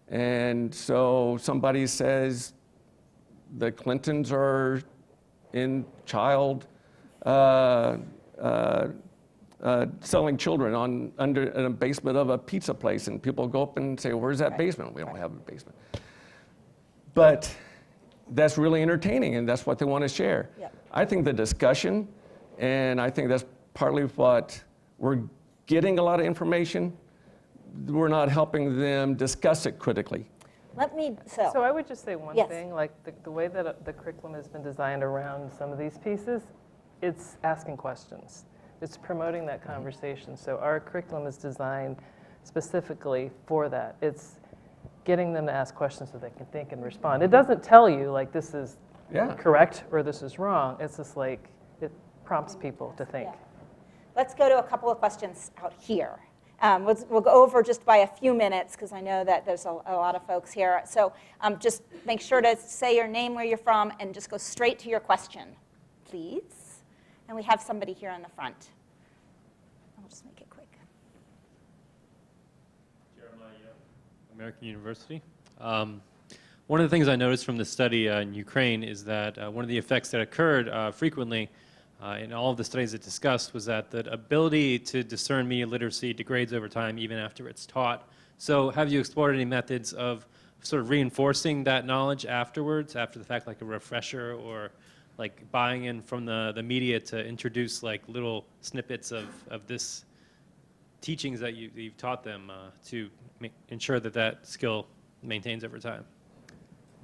And so somebody says the Clintons are in child selling children in a basement of a pizza place, and people go up and say, where's that basement? We don't have a basement. But that's really entertaining, and that's what they want to share. Yep. I think the discussion, and I think that's partly what we're getting a lot of information, we're not helping them discuss it critically. So I would just say one Yes. thing, like the way that the curriculum has been designed around some of these pieces, it's asking questions. It's promoting that conversation. So our curriculum is designed specifically for that. It's getting them to ask questions so they can think and respond. It doesn't tell you like this is correct or this is wrong. It's just like it prompts people to think. Yeah. Let's go to a couple of questions out here. We'll go over just by a few minutes because I know that there's a lot of folks here. So just make sure to say your name, where you're from, and just go straight to your question, please. And we have somebody here on the front. I'll just make it quick. Jeremiah, American University. One of the things I noticed from the study in Ukraine is that one of the effects that occurred frequently in all of the studies it discussed was that the ability to discern media literacy degrades over time even after it's taught. So have you explored any methods of sort of reinforcing that knowledge afterwards, after the fact, like a refresher or like buying in from the media to introduce like little snippets of this teachings that you've taught them to ensure that that skill maintains over time?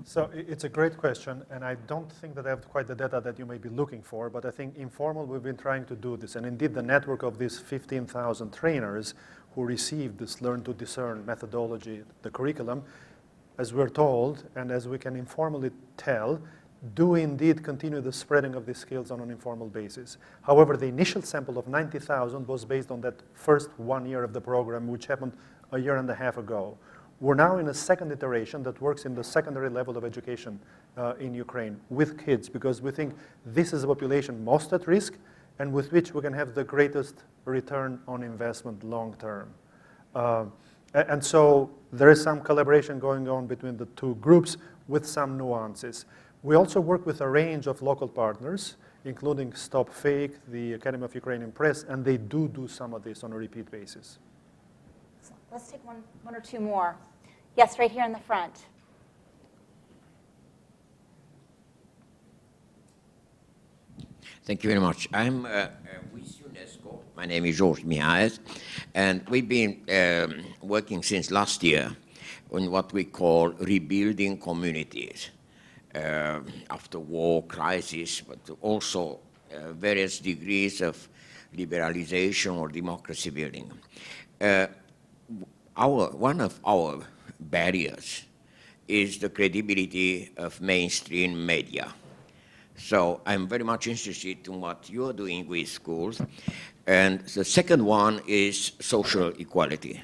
So it's a great question, and I don't think that I have quite the data that you may be looking for, but I think informal, we've been trying to do this. And indeed, the network of these 15,000 trainers who received this Learn to Discern methodology, the curriculum, as we're told, and as we can informally tell, do indeed continue the spreading of these skills on an informal basis. However, the initial sample of 90,000 was based on that first 1 year of the program, which happened a year and a half ago. We're now in a second iteration that works in the secondary level of education in Ukraine with kids, because we think this is a population most at risk and with which we can have the greatest return on investment long term. And so there is some collaboration going on between the two groups with some nuances. We also work with a range of local partners, including Stop Fake, the Academy of Ukrainian Press, and they do some of this on a repeat basis. Let's take one or two more. Yes, right here in the front. Thank you very much. I'm with UNESCO. My name is George Mihaes, and we've been working since last year on what we call rebuilding communities after war, crisis, but also various degrees of liberalization or democracy building. One of our barriers is the credibility of mainstream media. So I'm very much interested in what you're doing with schools. And the second one is social equality,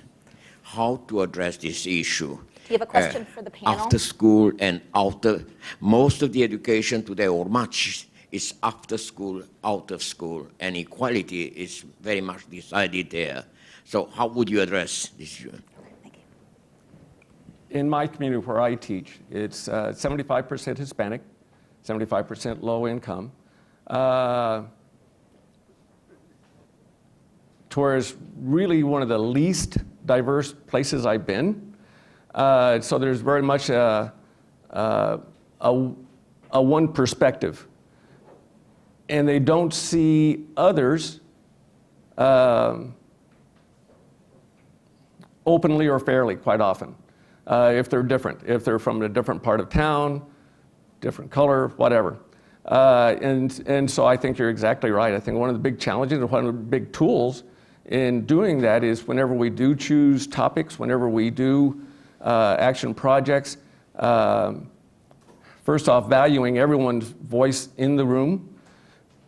how to address this issue. Do you have a question for the panel? After school and after, most of the education today, or much, is after school, out of school, and equality is very much decided there. So how would you address this issue? In my community where I teach, it's 75% Hispanic, 75% low income. Towards really one of the least diverse places I've been. So there's very much a one perspective. And they don't see others openly or fairly quite often, if they're different, if they're from a different part of town, different color, whatever. And so I think you're exactly right. I think one of the big challenges and one of the big tools in doing that is whenever we do choose topics, whenever we do action projects, first off, valuing everyone's voice in the room,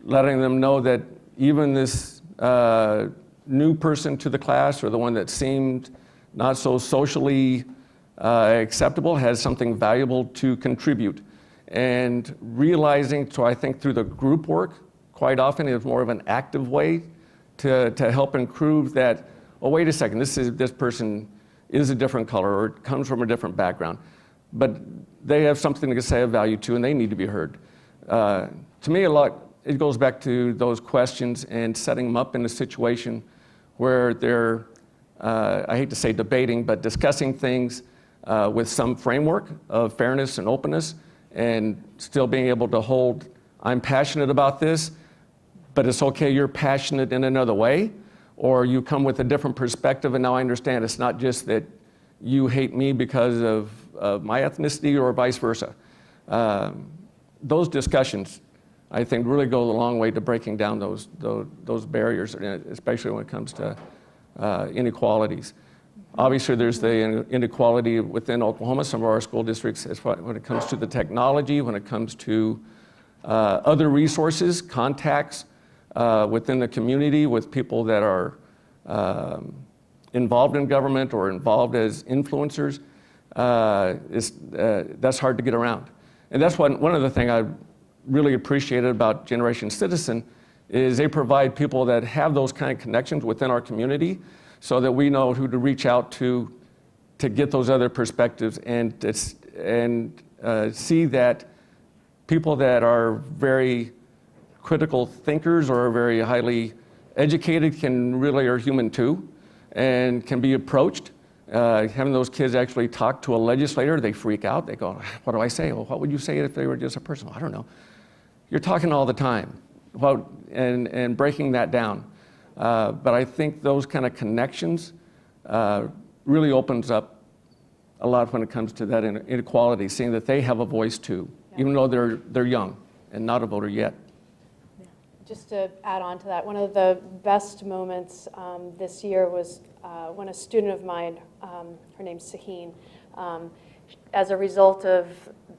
letting them know that even this new person to the class or the one that seemed not so socially acceptable has something valuable to contribute. And realizing, so I think through the group work, quite often is more of an active way to help improve that, oh, wait a second, this person is a different color or comes from a different background. But they have something to say of value to, and they need to be heard. To me, it goes back to those questions and setting them up in a situation where they're, I hate to say debating, but discussing things with some framework of fairness and openness, and still being able to hold, I'm passionate about this, but it's okay you're passionate in another way, or you come with a different perspective and now I understand it's not just that you hate me because of my ethnicity or vice versa. Those discussions, I think, really go a long way to breaking down those barriers, especially when it comes to inequalities. Obviously, there's the inequality within Oklahoma, some of our school districts, when it comes to the technology, when it comes to other resources, contacts within the community with people that are involved in government or involved as influencers. That's hard to get around. And that's one of the things I really appreciated about Generation Citizen is they provide people that have those kind of connections within our community so that we know who to reach out to get those other perspectives and see that people that are very critical thinkers or are very highly educated are human too and can be approached. Having those kids actually talk to a legislator, they freak out. They go, what do I say? Well, what would you say if they were just a person? Well, I don't know. You're talking all the time and breaking that down. But I think those kind of connections really opens up a lot when it comes to that inequality, seeing that they have a voice too, even though they're young and not a voter yet. Just to add on to that, one of the best moments this year was when a student of mine, her name's Saheen, as a result of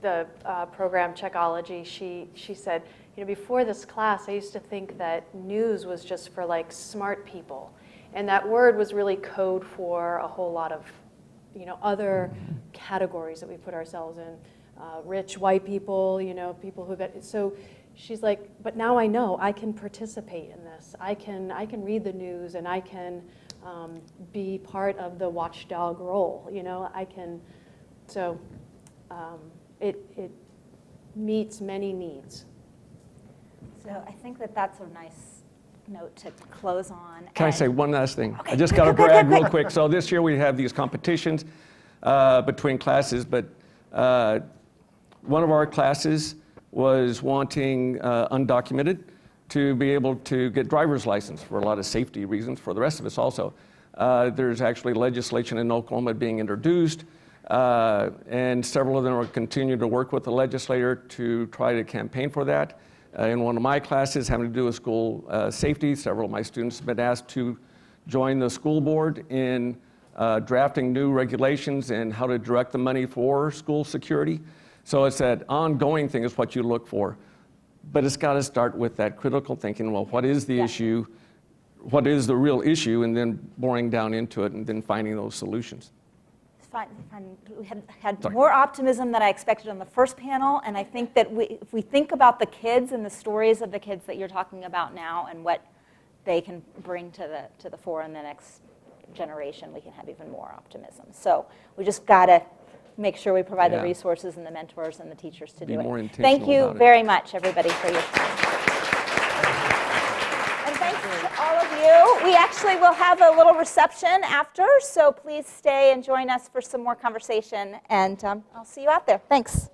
the program Checkology, she said, you know, before this class, I used to think that news was just for like smart people. And that word was really code for a whole lot of, you know, other categories that we put ourselves in. Rich white people, you know, people who got, so she's like, but now I know I can participate in this. I can read the news and I can be part of the watchdog role, you know, I can, it meets many needs. So I think that that's a nice note to close on. Can I And- say one last thing? Okay, I just quick, got to quick, brag quick, real quick. quick. So this year we have these competitions between classes, but one of our classes was wanting undocumented to be able to get driver's license for a lot of safety reasons, for the rest of us also. There's actually legislation in Oklahoma being introduced, and several of them are continuing to work with the legislator to try to campaign for that. In one of my classes having to do with school safety, several of my students have been asked to join the school board in drafting new regulations and how to direct the money for school security. So it's that ongoing thing is what you look for. But it's got to start with that critical thinking, well, what is the issue? What is the real issue? And then boring down into it and then finding those solutions. We had more optimism than I expected on the first panel, and I think that if we think about the kids and the stories of the kids that you're talking about now and what they can bring to the fore in the next generation, we can have even more optimism. So we just got to make sure we provide the resources and the mentors and the teachers to do it. Thank you very much, everybody, for your time. And thanks to all of you. We actually will have a little reception after, so please stay and join us for some more conversation, and I'll see you out there. Thanks.